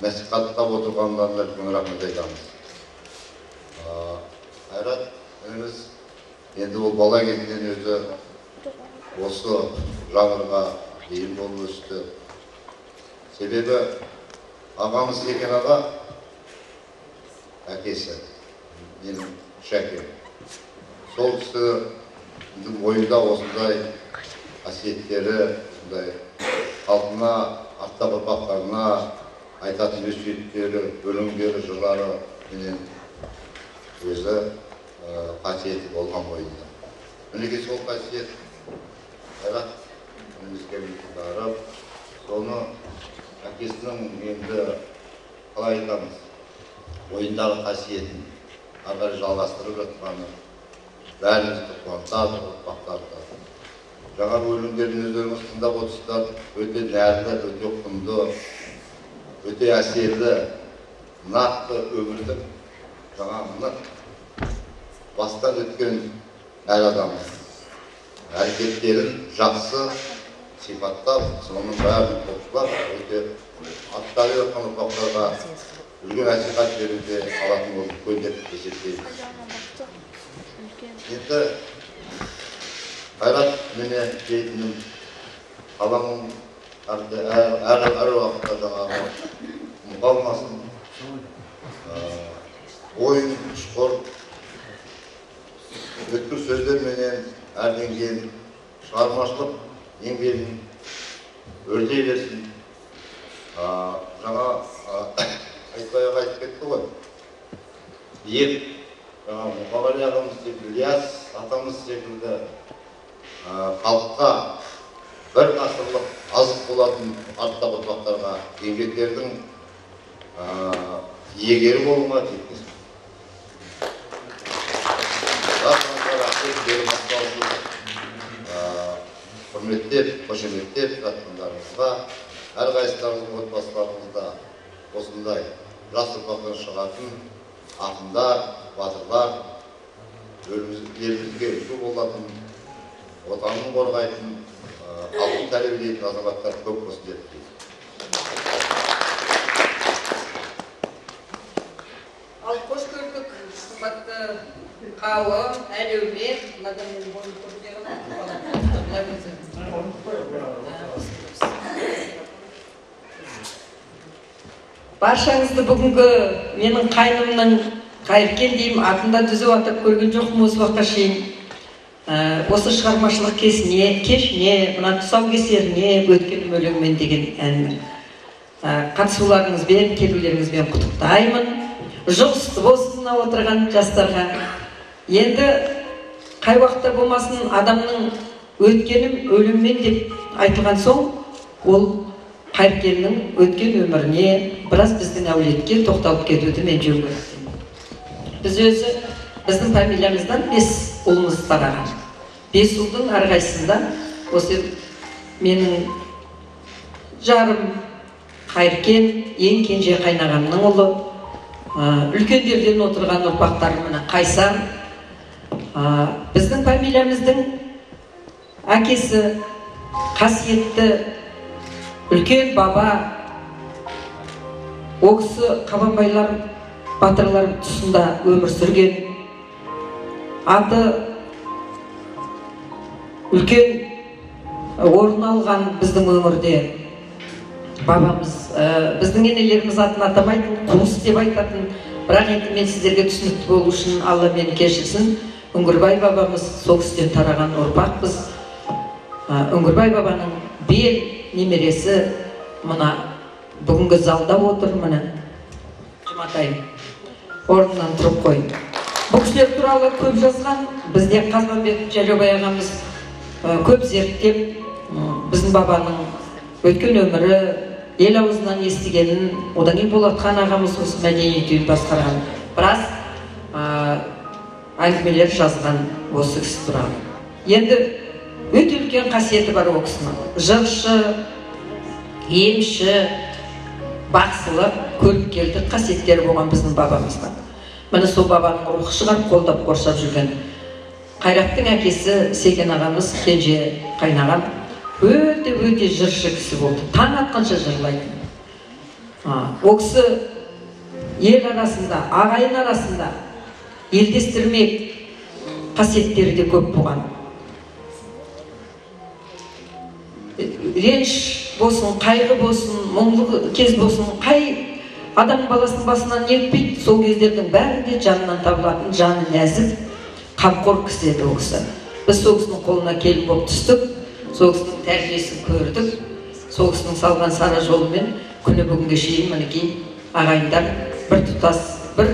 насихаттап отырғандарына үлкен рахмет айтамыз. Қайрат ініміз енді ол бала кезінен өзі осы жанрға бейім болып өсті. Себебі ағамыз Екен аға, әкесі, менің шәкем. Сол кісінің бойында осындай қасиеттері, осындай халқына, артақ ұрпақтарына айтатын өсиеттері, өлеңдері, жырлары менен өзі қасиеті болған бойында. Мінекей сол қасиет Қайрат önümüzde darab, sonra әкесінің енді қалай айтамыз, ойындағы қасиетін ары жалғастырып жатқаны бәрімізді қуантады, ұрпақтарды. Жаңа өлеңдерін өздеріңіз тыңдап отырсыздар, өте нәрді, өте құнды, өте әсерлі, нақты өмірдің жаңа бастан өткен әр адамыз. Әрекеттерін жақсы сипаттап, соның бәрін топшылап, өте аттары жатқан ұрпақтарға үлкен насихат беруде алатын болып үлкен деп есептейміз. Енді Қайрат міне дейтінім қаламың әр уақытта жаңағы мұқалмасын, ойын, ұшқыр, өткір сөздерменен әрден кейін шығармашылық еңбегін өрлей берсін. Жаңа айтпай-ақ айтып кетті ғой. Мұқағали ағамыз секілді, Ілияс атамыз секілді халыққа бір ғасырлық азық болатын артта ұрпақтарға еңбектердің иегері болуға жеткізді. Құрметтеп, қошеметтеп жатқандарыңызға, әрқайсыларыңыздың отбасыларыңызда осындай жас ұрпақтан шығатын ақындар, батырлар, елімізге үлгі болатын, отанын қорғайтын, халқын тәрбиелейтін азаматтар көп болсын деп тілеймін. Ал қош көрдік, қымбатты қауым, әлеумет, мынадан мен бойын көрдегі баршаңызды бүгінгі менің қайнымның Қайыркен деймін атында дүзіп атап көрген жоқпын осы уақытқа шейін. Осы шығармашылық кешіне, мына тұсаукесеріне өткен өлеңмен деген әннің қатысуларыңызбен, келулеріңізбен құттықтаймын. Жұғысты болсын отырған жастарға. Енді қай уақытта болмасын адамның өткенім өліммен деп айтылған соң, ол Қайыркеннің өткен өміріне, біраз біздің әулетке тоқталып кетуді мен жөн көрсем. Біз өзі, біздің фамилиямыздан 5 ұлымыз тараған. 5 ұлдың әрқайсында осы менің жарым Қайыркен, ең кенже қайнағамның ұлы, үлкендерден отырған ұрпақтар мына Қайсар. Біздің фамилиямыздың әкесі қасиетті үлкен баба Ол кісі қабанбайлар батырлар тұсында өмір сүрген, аты үлкен орын алған біздің өңірде. Бабамыз, біздің енелеріміз атын атамайтын, қуыс деп айтатын, бірақ енді мен сіздерге түсінікті болу үшін Алла мені кешірсін, Үңгірбай бабамыз сол кісіден тараған ұрпақпыз. Үңгірбай бабаның бел немересі мына бүгінгі залда отыр, міне Жұматай орнынан тұрып қой. Бұл кісілер туралы көп жазған, бізде Қазбанбек Жәлеубай ағамыз көп зерттеп, біздің бабаның өткен өмірі, ел аузынан естігенін, одан кейін Болатхан ағамыз осы мәдениет үйін басқарған біраз әңгімелер жазған осы кісі туралы. Енді өте үлкен қасиеті бар ол кісінің. Жыршы, емші, бақсылық, көріпкелдік қасиеттері болған біздің бабамыздан. Міне сол бабаның рухы шығарып, қолдап қоршап жүрген. Қайраттың әкесі Сеген ағамыз, кенже қайнағам, өте жыршы кісі болды. Таң атқанша жырлайтын. Ол кісі ел арасында, ағайын арасында елдестірмек қасиеттері де көп болған. Реніш болсын, қайғы болсын, мұңлы кез болсын, қай адам баласының басынан не өтпейді, сол кездердің бәрінде жанынан табылатын, жаны нәзік, қамқор кісі еді ол кісі. Біз сол кісінің қолына келіп болып түстік, сол кісінің тәрбиесін көрдік, сол кісінің салған сара жолымен күні бүгінге шейін мінекей ағайындар бір тұтас, бір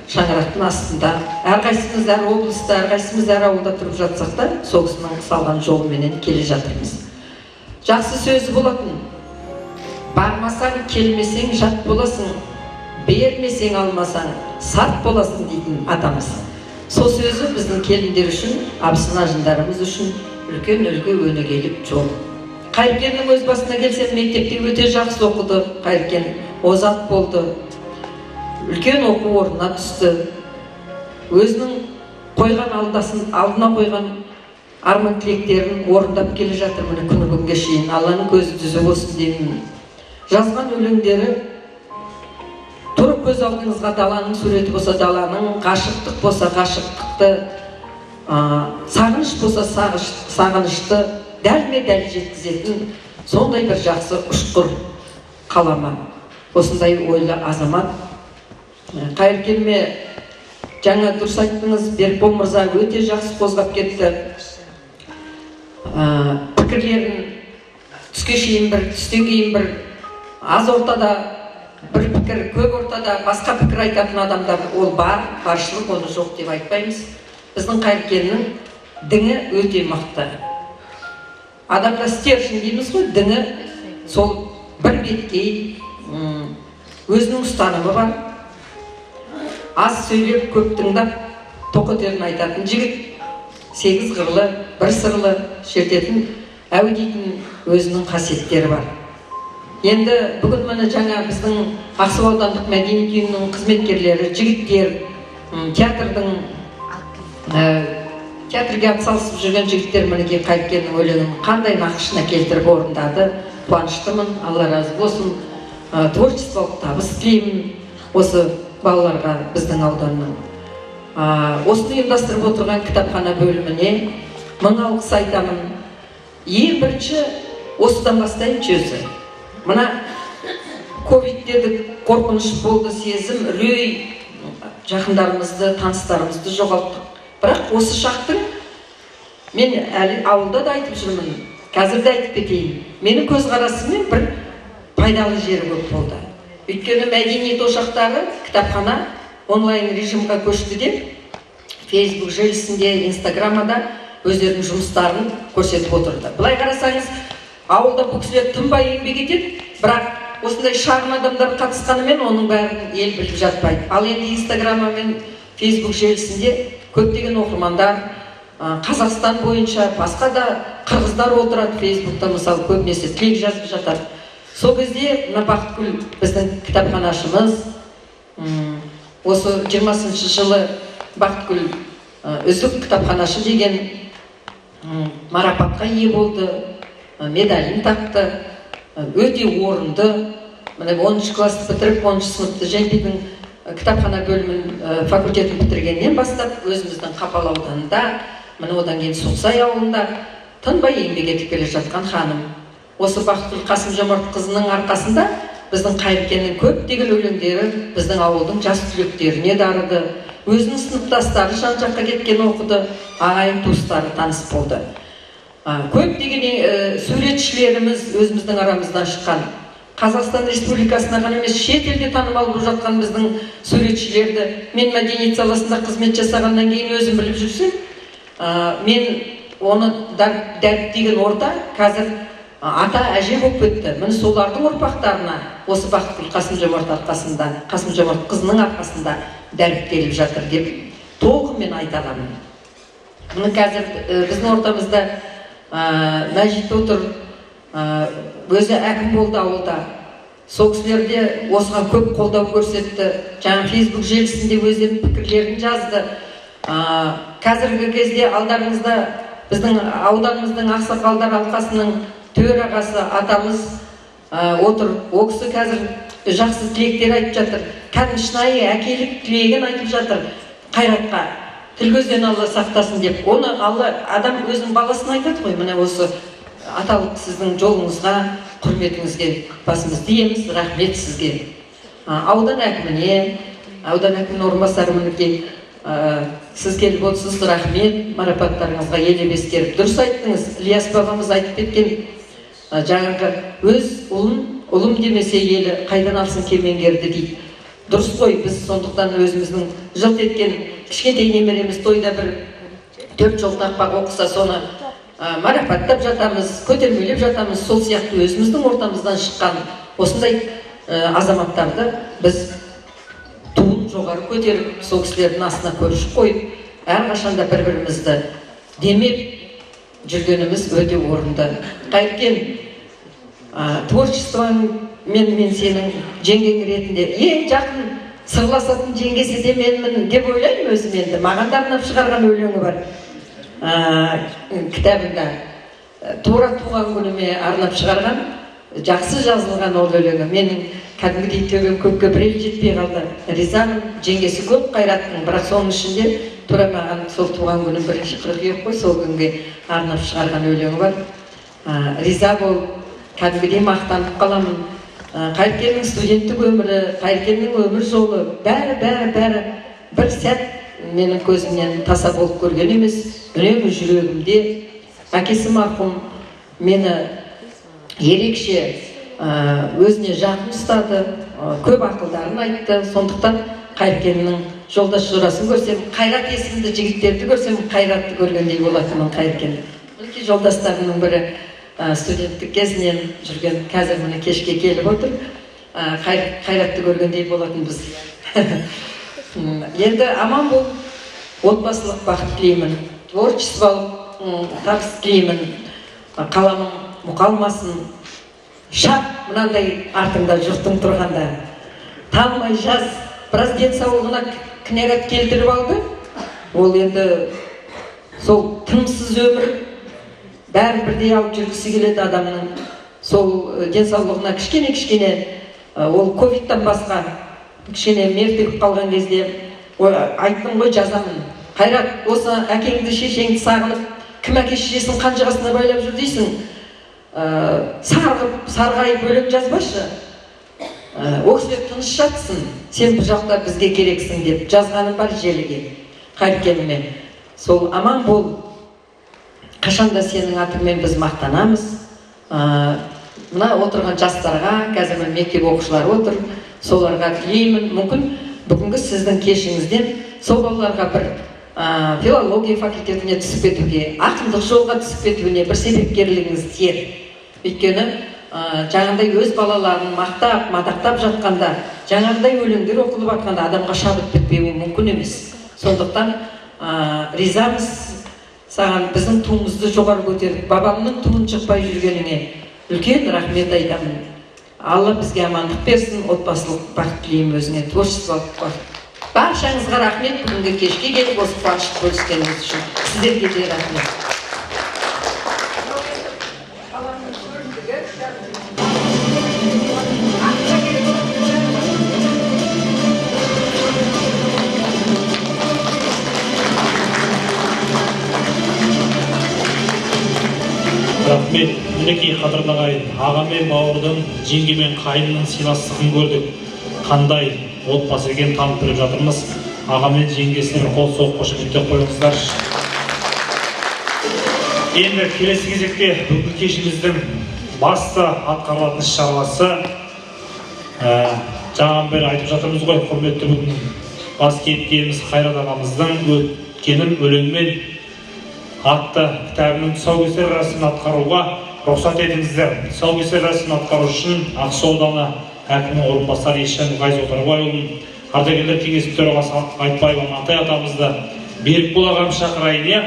шаңырақтың астында, әрқайсымыз әр облыста, әрқайсымыз әр ауылда тұрып жатсақ та, сол кісінің салған жолыменен келе жатырмыз. Жақсы сөзі болатын, бармасаң, келмесең жат боласың, бермесең алмасаң, сарт боласың дейтін атамыз. Сол сөзі біздің келіндер үшін, абысын ажындарымыз үшін үлкен үлгі өнегелік жол. Қайыркеннің өз басына келсем, мектепте өте жақсы оқыды, Қайыркен озат болды, үлкен оқу орнына түсті, өзінің қойған алдына қойған арман тілектерін орындап келе жатыр, міне күні бүгінге шейін. Алланың көзі түзу болсын деймін. Жазған өлеңдері тұрып көз алдыңызға даланың суреті болса даланың, ғашықтық болса ғашықтықты, сағыныш болса сағынышты дәлме-дәл жеткізетін сондай бір жақсы ұшқыр қалама, осындай ойлы азамат. Қайыркелме жаңа дұрыс айттыңыз, Берікбол мырза өте жақсы қозғап кетті. Пікірлерін түске шейін бір, түстен кейін бір, аз ортада бір пікір, көп ортада басқа пікір айтатын адамдар ол бар, баршылық, оны жоқ деп айтпаймыз. Біздің Қайыркеннің діңі өте мықты. Адамда стержень дейміз ғой, діңі сол бір беткей, өзінің ұстанымы бар. Аз сөйлеп, көп тыңдап, тоқетерін айтатын жігіт, 8 қырлы, бір сырлы шертетін, әудейтін өзінің қасиеттері бар. Енді бүгін міне жаңа біздің Ақсу аудандық мәдениет үйінің қызметкерлері, жігіттер, театрге атсалысып жүрген жігіттер мінекей Қайыркеннің өлеңін қандай нақышына келтіріп орындады. Қуаныштымын, Алла разы болсын. Творчестволық табыс тілеймін осы балаларға біздің ауданның. Осыны ұйымдастырып отырған кітапхана бөліміне мың алғыс айтамын. Ең бірінші осыдан бастайыншы өзі. Мына ковид дедік, қорқыныш болды, сезім, үрей, жақындарымызды, таныстарымызды жоғалттық. Бірақ осы шақтың мен әлі ауылда да айтып жүрмін, қазір де айтып кетейін. Менің көзқарасыммен бір пайдалы жері көп болды. Өйткені мәдениет ошақтары кітапхана онлайн режимға көшті деп, Facebook желісінде, Инстаграмада өздерінің жұмыстарын көрсетіп отырды. Бұлай қарасаңыз, ауылда бұл кісілер тынбай еңбек етеді, бірақ осындай шағын адамдар қатысқанымен оның бәрін ел біліп жатпайды. Ал енді Инстаграма мен Facebook желісінде көптеген оқырмандар Қазақстан бойынша, басқа да қырғыздар отырады Facebookта, мысалы көбінесе тілек жазып жатады. Сол кезде Бақытгүл біздің кітапханашымыз, осы 20-шы жылы Бақытгүл үздік кітапханашы деген марапатқа ие болды, медалін тақты, өте орынды, міне 10 классты бітіріп 10 сыныпты Женпидің кітапхана бөлімін факультетін бітіргеннен бастап өзіміздің Қапал ауданында, міне одан кейін Суқсай ауылында тынбай еңбек етіп келе жатқан ханым. Осы Бақытгүл Қасым-Жомартқызының арқасында біздің Қайыркеннің көптеген өлеңдері біздің ауылдың жас түлектеріне дарыды. Өзінің сыныптастары жан-жаққа кеткен оқыды, ағайын туыстары таныс болды. Көптеген суретшілеріміз өзіміздің арамыздан шыққан. Қазақстан Республикасына ғана емес, шет елде танымал болып жатқан біздің суретшілерді мен мәдениет саласында қызмет жасағаннан кейін өзім біліп жүрсем, мен оны дәріптеген орта қазір ата әже болып кетті. Міне солардың ұрпақтарына осы Бақытгүл Қасым-Жомарт қызының арқасында дәріптеліп жатыр деп толығымен айта аламын. Міне қазір біздің ортамызда Мәжит отыр, өзі әкім болды ауылда. Сол кісілер де осыған көп қолдау көрсетті. Жаңа Facebook желісінде өздерінің пікірлерін жазды. Қазіргі кезде алдарыңызда біздің ауданымыздың ақсақалдар алқасының төрағасы атамыз отыр. Ол кісі қазір жақсы тілектер айтып жатыр. Кәдімгі шынайы әкелік тілегін айтып жатыр Қайратқа. Тіл көзден Алла сақтасын деп. Оны адам өзінің баласына айтады ғой. Міне осы аталық сіздің жолыңызға, құрметіңізге басымызды иеміз. Рахмет сізге. Аудан әкіміне, аудан әкімінің орынбасары мінекей сіз келіп отырсыз, рахмет, марапаттарыңызға елеп ескеріп. Дұрыс айттыңыз, Ілияс бабамыз айтып кеткен, жаңағы өз ұлым демесе елі қайдан алсын кемеңгерді дейді. Дұрыс қой, біз сондықтан өзіміздің жылт еткен кішкентай немереміз тойда бір 4 жол тақпақ оқыса, соны марапаттап жатамыз, көтермелеп жатамыз. Сол сияқты өзіміздің ортамыздан шыққан осындай азаматтарды біз туын жоғары көтеріп, сол кісілердің астына көпшік қойып, әрқашанда бір-бірімізді демеп жүргеніміз өте орынды. Қайыркен, творчествоң мен сенің жеңгең ретінде ең жақын сырласатын жеңгесі де менмін деп ойлаймын өзім енді. Маған да арнап шығарған өлеңі бар кітабында. Тура туған күніме арнап шығарған, жақсы жазылған ол өлеңі. Менің кәдімгідей төбем көкке бір ел жетпей қалды. Ризамын, жеңгесі көп Қайраттың, бірақ соның ішінде тура маған сол туған күнім 1 қыркүйек қой, сол күнге арнап шығарған өлеңі бар. Риза бол, кәдімгідей мақтанып қаламын. Қайыркеннің студенттік өмірі, Қайыркеннің өмір жолы, бәрі бір сәт менің көзімнен таса болып көрген емес, үнемі жүрегімде. Әкесі марқұм мені ерекше өзіне жақын ұстады, көп ақылдарын айтты. Сондықтан Қайыркеннің жолдас жорасын көрсем, Қайрат есімді жігіттерді көрсем, Қайратты көргендей болатынмын Қайыркен. Мінекей жолдастарымның бірі студенттік кезінен жүрген, қазір міне кешке келіп отыр. Қайратты көргендей болатын біз. Енді аман бол, отбасылық бақыт тілеймін, творчестволық табыс тілеймін, қаламың мұқалмасын. Шап, мынандай артыңда жұртың тұрғанда. Талмай жаз, біраз денсаулығына кінәрат келтіріп алды. Ол енді сол тынымсыз өмір бәрін бірдей алып жүргісі келеді адамның. Сол денсаулығына кішкене ол ковидтан басқа кішкене мертігіп қалған кезде айттым ғой, жазамын. Қайрат, осы әкеңді шешеңді сағынып, кім әке шешесін қанжығасына байлап жүр дейсің? Сарғайып өлең жазбашы. Ол кісілер тыныш жатсын, сен бұл жақта бізге керексің деп жазғаным бар желіге, Қайыркеніме. Сол аман бол, қашанда сенің атыңмен біз мақтанамыз. Мына отырған жастарға, қазір мектеп оқушылары отыр, соларға тілеймін. Мүмкін бүгінгі сіздің кешіңізден сол балаларға бір филология факультетіне түсіп кетуге, ақындық жолға түсіп кетуіне бір себепкерлігіңіз тиер. Өйткені жаңағыдай өз балаларын мақтап, мадақтап жатқанда, жаңағыдай өлеңдер оқылып жатқанда адамға шабыт бітпеуі мүмкін емес. Сондықтан ризамыз саған, біздің туымызды жоғары көтеріп, бабамның туын шықпай жүргеніңе үлкен рахмет айтамын. Алла бізге амандық берсін, отбасылық бақыт тілеймін өзіңе, творчестволық бақыт. Баршаңызға рахмет, бүгінгі кешке келіп осы қуанышты бөліскеніңіз үшін. Сіздерге де рахмет. Thank you. Рахмет. Мінекей қадірлі ағайын, аға мен бауырдың, жеңге мен қайынның сыйластығын көрдік. Қандай отбасы екенін танып біліп жатырмыз. Аға мен жеңгесіне бір қол соғып қошеметтеп қойыңыздар. Енді келесі кезекте бүгінгі кешіміздің басты атқарылатын іс-шарасы, жаңа бері айтып жатырмыз ғой, құрметті бүгін бас кейіпкеріміз Қайрат ағамыздың өткенін өлеңмен атты кітабының тұсаукесер рәсімін атқаруға рұқсат етіңіздер. Тұсаукесер рәсімін атқару үшін Ақсу ауданы әкімінің орынбасары Ешен Ғайыз Отарбайұлын, ардагерлер кеңесінің төрағасы Айтбаева Мантай атамызды, Берікбол ағам шақырайын.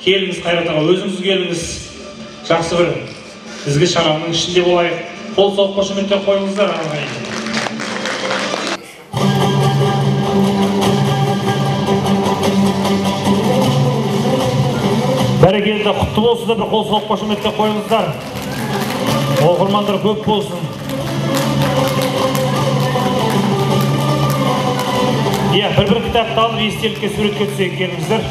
Келіңіз Қайрат аға, өзіңіз келіңіз. Жақсы бір ізгі шараның ішінде болайық. Қол соғып қошеметтеп қойыңыздар ағайын. Бәрекелді, құтты болсын да бір қол соғып қошеметтеп қойыңыздар. Оқырмандар көп болсын. Бір кітапты алып естелікке суретке түсейік, келіңіздер.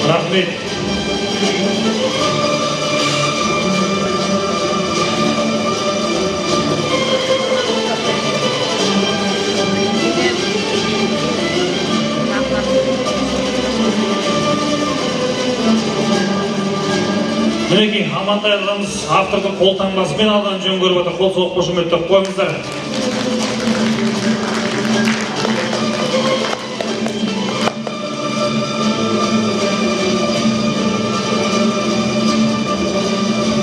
Рахмет. Мінекей, Амантай ағамыз автордың қолтаңбасымен алған жөн көріп отыр. Қол соғып қошеметтеп қойыңыздар.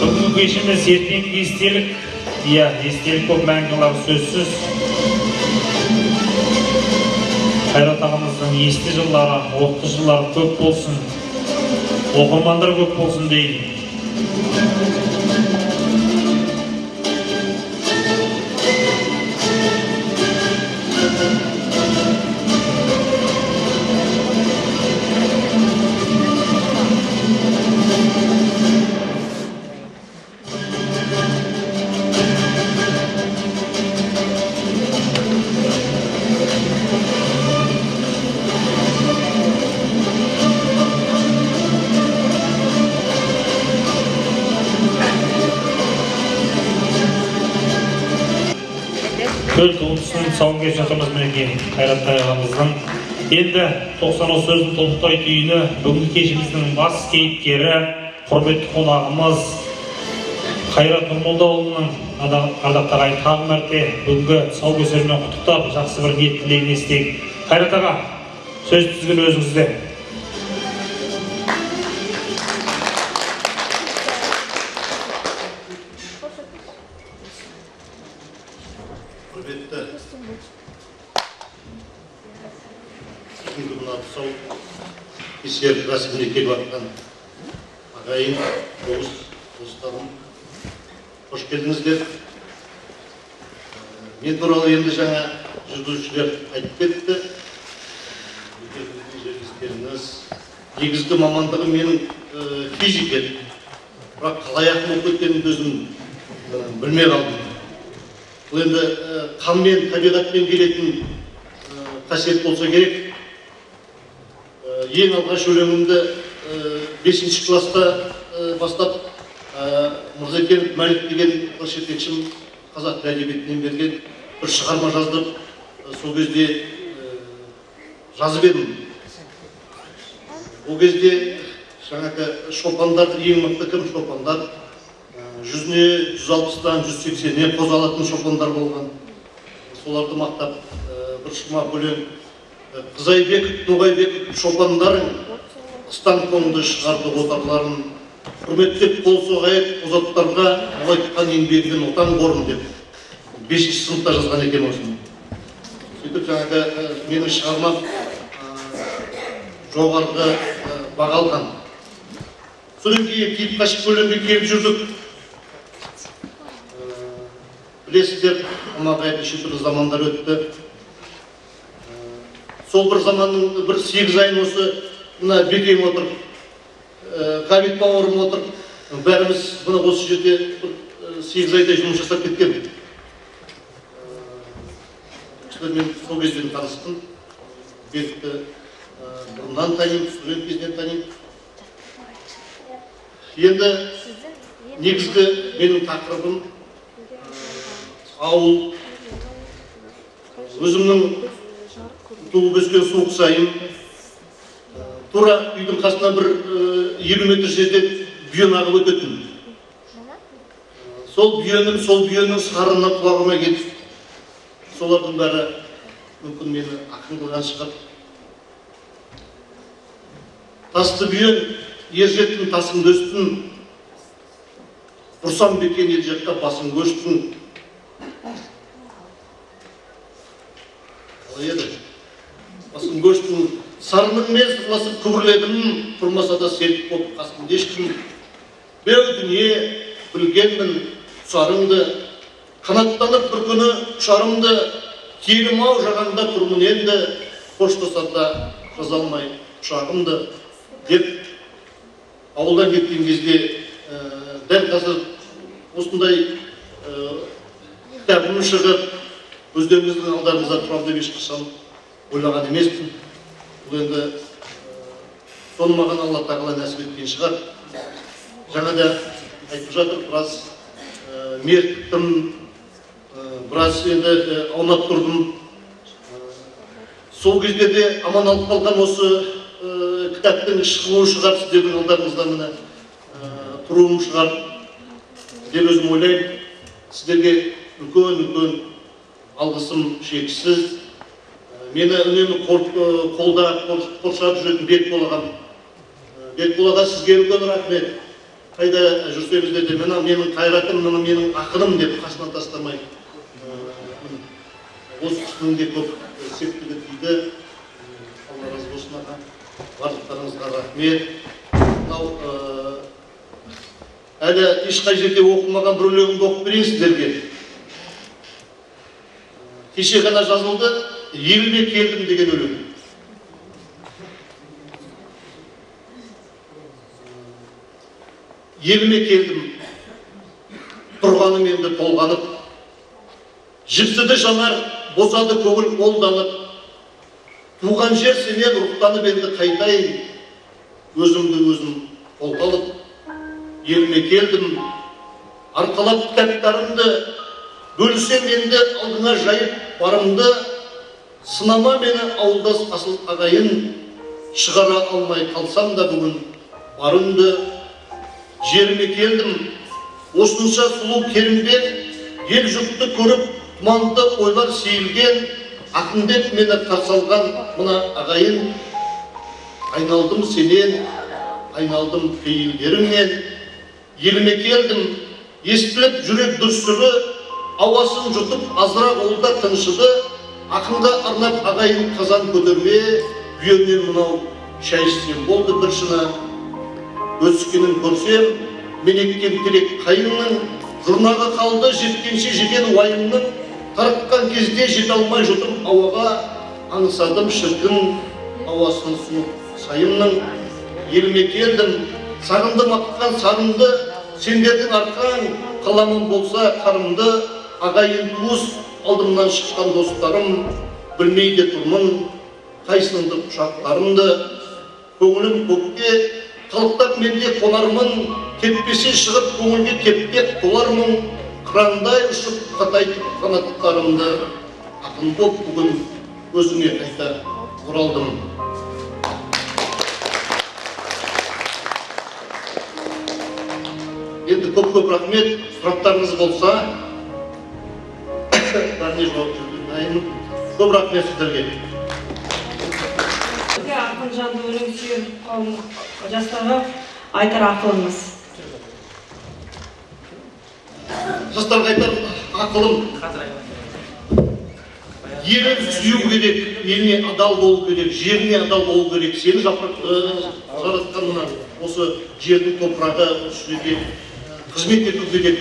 Бүгінгі кешіміз ертеңгі естелік. Естелік көп, мәңгі қалар сөзсіз. Қайрат ағамыздың есті жылдары, отты жылдары көп болсын. Оқырмандар көп болсын дейін. Төл туындысының тұсауын кесіп жатырмыз мінекей Қайрат ағамыздың. Енді 90 сөздің толықтай түйіні бүгінгі кешіміздің бас кейіпкері, құрметті қонағымыз Қайрат Нұрмолдаұлының ардақты ағайын тағы мәрте бүгінгі тұсаукесермен құттықтап, жақсы бір ниет тілегін естейік. Қайрат аға, сөз тізгіні өзіңізде. Бүгінгі мына тұсаукесер рәсіміне келіп жатқан ағайын, достарым, қош келдіңіздер. Мен туралы енді жаңа жүргізушілер айтып кетті. Негізгі мамандығы менің физика. Бірақ қалай ақын болып кеткенімді өзім білмей қалдым. Бұл енді қанмен, табиғатпен келетін қасиет болса керек. Ең алғаш өлеңімді 5-ші класста бастап Мырзекенов Мәлік деген бір жетекшім қазақ әдебиетінен берген бір шығарма жаздырып, сол кезде жазып едім. Ол кезде жаңағы шопандар, ең мықты кім шопандар, 100-не 160-тан 180-не қозғалатын шопандар болған. Соларды мақтап бір шумақ өлең. Қызайбеков, Ноғайбеков шопандарың қыстан қонды шығарды отарларын, құрметтеп қол соғайық озаттарға молайтқан еңбегінен отан қорын деп 5-ші сыныпта жазған екен осыны. Сөйтіп жаңағы менің шығармам жоғарғы баға алған. Содан кейін киіп қашып өлеңге келіп жүрдік. Білесіздер, Амағайып неше түрлі замандар өтті. сол бір заманның бір 8 айын осы мына Бекең отыр, Қабит бауырым отыр, бәріміз мына осы жерде 8 айдай жұмыс жасап кеткен. Мен сол кезден таныстым, Берікті бұрыннан танимын, студент кезінен танимын. Енді негізгі менің тақырыбым ауыл, өзімнің туып өскен суық сайым, тура үйдің қасынан бір 50 метр жерде бүйен ағып өтетін. Сол бүйеннің сарына құлағыма кетіп, солардың бәрі мүмкін мені ақын қылған шығар. Тасты бүйен, ержеттің тасыңды өстін, бұрсам бекен ел жаққа басын көштің. Қалай еді? Басын көштің, сарының мен сырласып күбірледім, тұрмаса да серік болып қасымда ешкім. Беу дүние білгенмін ұшарыңды, қанаттанып бір күні ұшарымды, келім-ау жағаңда тұрмын енді, қоштасарда жаза алмай ұшағымды деп ауылдан кеткен кезде дәл қазір осындай кітабым шығып, өздеріңіздің алдарыңызда тұрам деп ешқашан ойлаған емеспін. Бұл енді соны маған Алла тағала нәсіп еткен шығар. Жаңа да айтып жатыр, біраз мерттім, біраз енді аунап тұрдым. Сол кезде де аман алып қалған осы кітаптың шығуы шығар, сіздердің алдарыңызда міне тұруым шығар деп өзім ойлаймын. Сіздерге үлкен алғысым шексіз. Мені үнемі қолда қоршап жүретін Бекбол ағам. Бекбол аға, сізге үлкен рахмет. Қайда жүрсеңіздер де, менің қайратым, менің ақыным деп қасынан тастамай. Осы кісінің де көп септігі тиді. Алла разы болсын аға. Барлықтарыңызға рахмет. Әлі ешқай жерде оқылмаған бір өлеңімді оқып берейін сіздерге. Кеше ғана жазылды, еліме келдім деген өлең. Еліме келдім, тұрғаным енді толғанып, жіпсіді жанар, бозады көңіл қолданып, туған жер сенен рухтанып енді қайтайын, өзімді өзім қолға алып. Еліме келдім, арқалап кітаптарымды, бөлісем енді алдыңа жайып барымды, сынама мені ауылдас асыл ағайын, шығара алмай қалсам да бүгін барымды. Жеріме келдім, осынша сұлу керімбен, ел жұртты көріп, тұманды ойлар сейілген, ақындеп мені қарсы алған мына ағайын. Айналдым сенен, айналдым пейілдеріңнен. Еліме келдім, естіліп жүрек дүрсілі, ауасын жұтып азырақ олда тыншыды, ақынға арнап ағайын қазан көтерме, бүйеннен мынау шай ішсем болды бір шына. Өскенін көрсем, мен еккен терек қайынның, жұрнағы қалды жеткенше жеген уайымның, тарыққан кезде жете алмай жұтым ауаға, аңсадым шіркін ауасын суық сайымның. Еліме келдім, сағындым аққан сарымды, сендердің арқан қаламым болса қарымды, ағайын туыс алдымнан шыққан достарым, білмейде тұрмын қайсыңды құшақтарымды. Көңілім көкке қалықтап менде қонармын, кетпесе шығып көңілге кептеп толармын, қырандай ұшып қатайтып қанаттарымды. Ақын боп бүгін өзіңе қайта оралдым. Енді көп рахмет. Сұрақтарыңыз болса, бәріне жауап жүргізейін. Көп рахмет сіздерге. Ақын жанды өлең сүйер қауым жастарға айтар ақылыңыз. Жастарға айтар ақылым. Елін сүю керек, еліне адал болу керек, жеріне адал болу керек. Сені жаратқан мына осы жердің топырағы, осы жерге қызмет ету керек.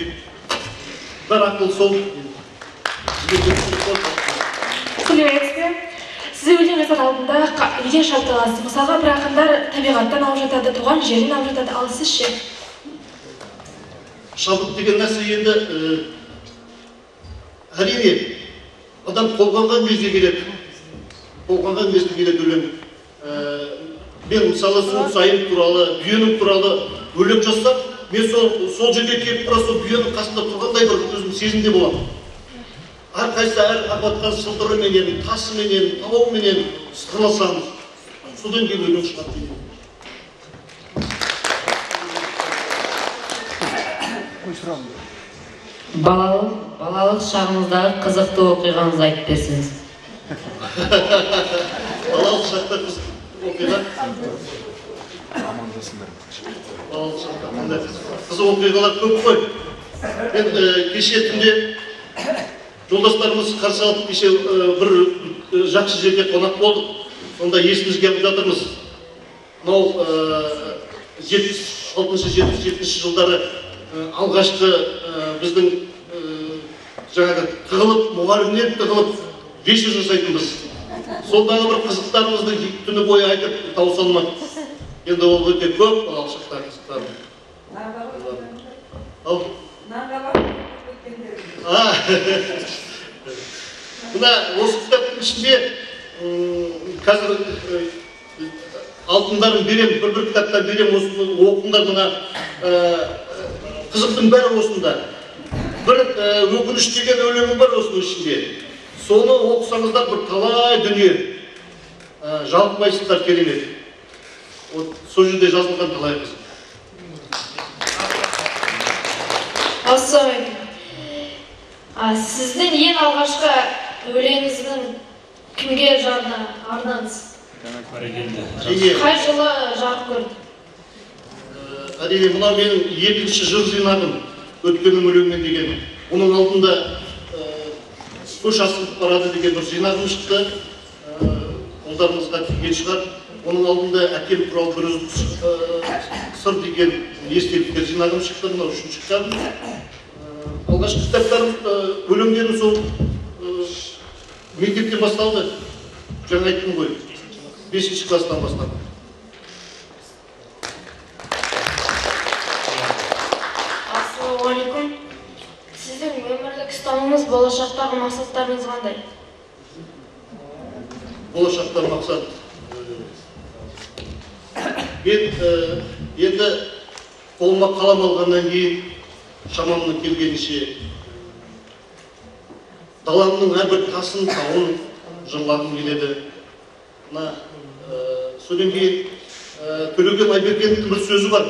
Бір ақыл сол. Сәлеметсіздер. сіз өлең жазар алдында неден шартталасыз? Мысалға, бір ақындар табиғаттан алып жатады, туған жерден алып жатады, ал сіз ше? Шабыт деген нәрсе енді әрине адам толғанған кезде келеді. Толғанған кезде келеді өлең. Мен мысалы сайын туралы, бүйенің туралы өлең жазсам, мен сол жерге келіп тұра сол бүйенің қасында тұрғандай бір өзім сезімде боламын. Әрқайсысы әр апатқан сылдырыменен, тасыменен, талауменен сықырласамыз. Содан кейін өлең шығады дейді. Балалық шағыңыздағы қызықты оқиғаңызды айтып берсеңіз. Балалық шақта қызықты оқиға. Балалық шақта қызық оқиғалар көп қой. Мен кеше түнде жолдастарымыз қарсы алып кеше бір жақсы жерге қонақ болдық. Сонда есімізге алып жатырмыз. Мынау 76-77 жылдары алғашқы біздің жаңағы тығылып, мұғалімнен тығылып вечер жасайтынбыз. Сондағы бір қызықтарымызды түні бойы айтып тауыса алмадық. Енді ол өте көп балалық шақтағы қызықтарым. Мына осы кітаптың ішінде қазір алтындарын берем, бір кітаптан берем, осыны оқыңдар. Мына қызықтың бәрі осында. Бір өкініш деген өлеңім бар осының ішінде. Соны оқысаңыздар бір талай дүние жалықпайсыздар, керемет. Сол жерде жазылған талай қызық. Сіздің ең алғашқы өлеңіңіздің кімге арнаңыз? Қай жылы жарық көрді? Әрине, мынау менің екінші жыр жинағым, өткеннің өлеңмен деген. Оның алдында көш асылып барады деген бір жинағым шықты. Қолдарыңызға тиген шығар. Оның алдында әкем туралы бір үзік сыр деген естеліктер жинағым шықты. Мынау үшінші кітабым. Алғашқы кітаптарым, өлеңдерім сол мектептен басталды. Жаңа айттым ғой, 5-ші класстан бастап. Ассалаумағалейкум. Сіздің өмірлік ұстанымыңыз, болашақтағы мақсаттарыңыз қандай? Болашақтағы мақсат. Мен енді қолыма қалам алғаннан кейін шамамның келгенінше даламның әрбір тасын, тауын жырлағым келеді. Содан кейін Төлеген Айбергеновтың бір сөзі бар.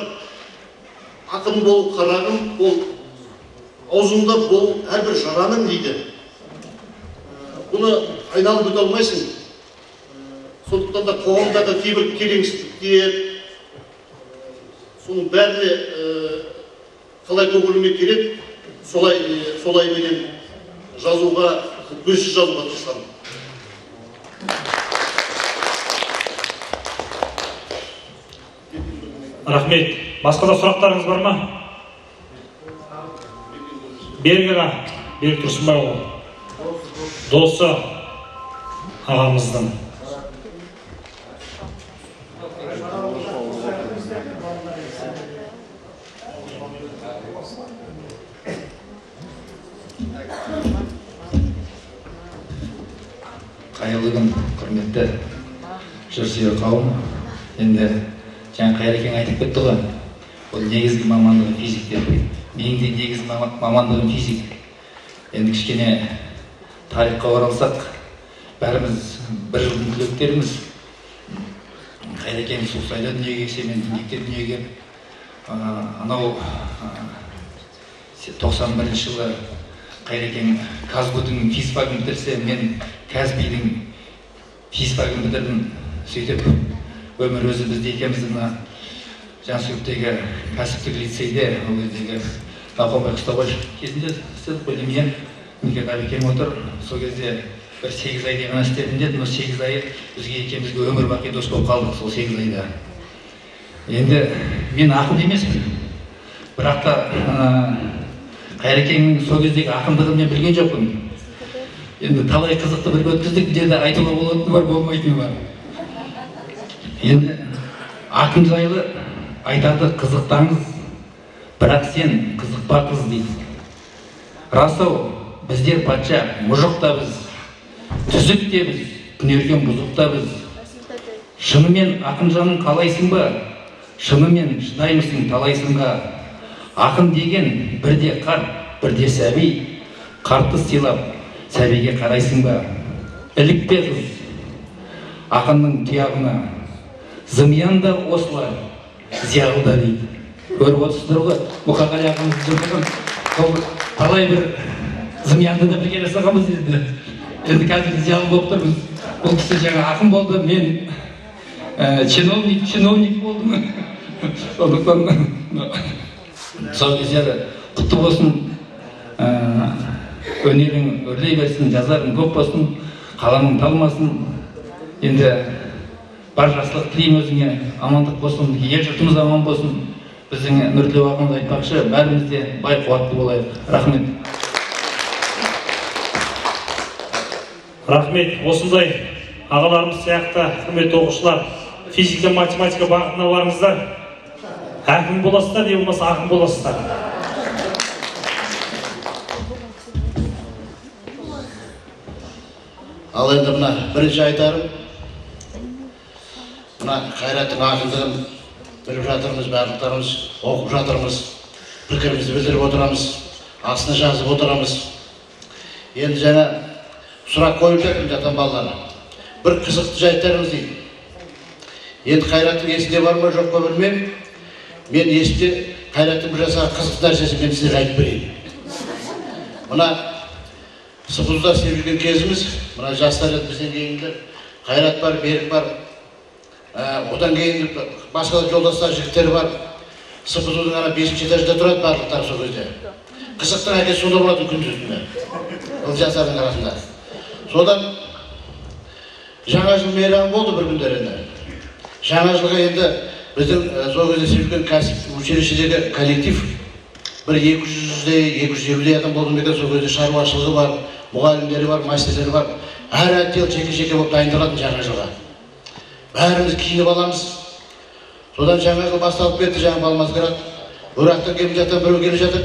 Ақын бол, қарағым бол, аузыңда бол әрбір жараның дейді. Бұны айналып өте алмайсың. Сондықтан да қоғамдағы кейбір келеңсіздіктер, соның бәріне қалай көңіліме келеді, солай менен жазуға, көзсіз жазуға тырысамын. Рахмет. Басқа да сұрақтарыңыз бар ма? Берік аға, Берік Тұрсынбайұлы, досы ағамыздың. Қайырлы күн, құрметті жұрсүйер қауым. Енді жаңа Қайрекен айтып кетті ғой, ол негізгі мамандығы физик деп. Менің де негізгі мамандығым физик. Енді кішкене тарихқа оралсақ, бәріміз бір жылдың түлектеріміз. Қайрекен Сусайда дүниеге келсе, мен Діңгекте дүниеге келіп, анау 91 жылы Қайрекен Казгудың физфагын бітірсе, мен Казбидің физфагын бітірдім. Сөйтіп, өмір өзі бізде екемізді Жансүгіптегі кәсіптік лицейде, ол кездегі Нақомбай Қыстаубай кезінде істедік қой деймін. Неге Қайрекен отыр, сол кезде бір 8 айдай ғана істедім деді. 8 айы бізге екемізге өмір бақи дос болып қалдық сол 8 айда. Енді мен ақын емеспін, бірақ та Қайрекеннің сол кездегі ақындығын мен білген жоқпын. енді талай қызықты бір өткіздік, жерде айтуға болатыны бар, болмайтыны бар. Енді ақын жайлы айтады, қызықтаңыз, бірақ сен қызықпа қыз дейді. Расау, біздер патша, мұжық та біз, түзік те біз, күнерген бұзық та біз. Шынымен ақын жанын қалайсың ба? Шынымен шыдаймысың талайсыңға? Ақын деген бірде қарт, бірде сәби, қартты сыйлап, сәбиге қарайсың ба? Ілікпе қыз, ақынның тұяғына, зымиян да осылар, зиялы да дейді. Көріп отырсыздар ғой, Мұқағали ағамыз жүрген талай бір зымиянды да бірге жасағанбыз енді. Енді қазір зиялы болып тұрмыз. Бұл кісі жаңа ақын болды, мен чиновник болдым. Сондықтан сол кездері құтты болсын, өнерің өрлей берсін, жазарың көп болсын, қаламың талмасын. Енді бар жақсылық тілеймін өзіңе, амандық болсын, ел жұртымыз аман болсын. Біздің Нұртілеу ағамыз айтпақшы, бәріміз де бай қуатты болайық. Рахмет. Рахмет. Осындай ағаларымыз сияқты құрметті оқушылар, физика, математика бағытына барыңыздар. Әкім боласыздар, не болмаса ақын боласыздар. Ал енді мына бірінші айтарым, мына Қайраттың ақындығын біліп жатырмыз, барлықтарымыз оқып жатырмыз, пікірімізді білдіріп отырамыз, астына жазып отырамыз. Енді жаңа сұрақ қойып жатырмын жатан балаларға. Бір қызықты жайттарымыз дейді. Енді Қайраттың есінде бар ма жоқ па білмеймін. Мен есінде Қайраттың бір жасаған қызықты нәрсесін мен сіздерге айтып берейін. Мына Сыпызда істеп жүрген кезіміз, мына жастар еді бізден кейінгі, Қайрат бар, Берік бар. Одан кейін басқа жолдастар жігіттері бар. Сыпызудың ана 5-ші этажда тұрады барлықтары сол кезде. Қызықтың әкесі сонда болатын күндізінде. Ол жастардың арасында. Содан жаңа жыл мейрамы болды бір күндер енді. Жаңа жылға енді біздің сол кезде жүрген кәсіп училищедегі коллектив бір 200-250 адам болды екен. Сол кезде шаруашылығы бар, мұғалімдері бар, мастерлері бар. Әр отдел жеке-жеке болып дайындалатын жаңа жылға. Бәріміз киініп аламыз. Содан жаңа жыл басталып кетті, жаңа Балмасград. Ирактан келіп жатқан біреу келіп жатыр.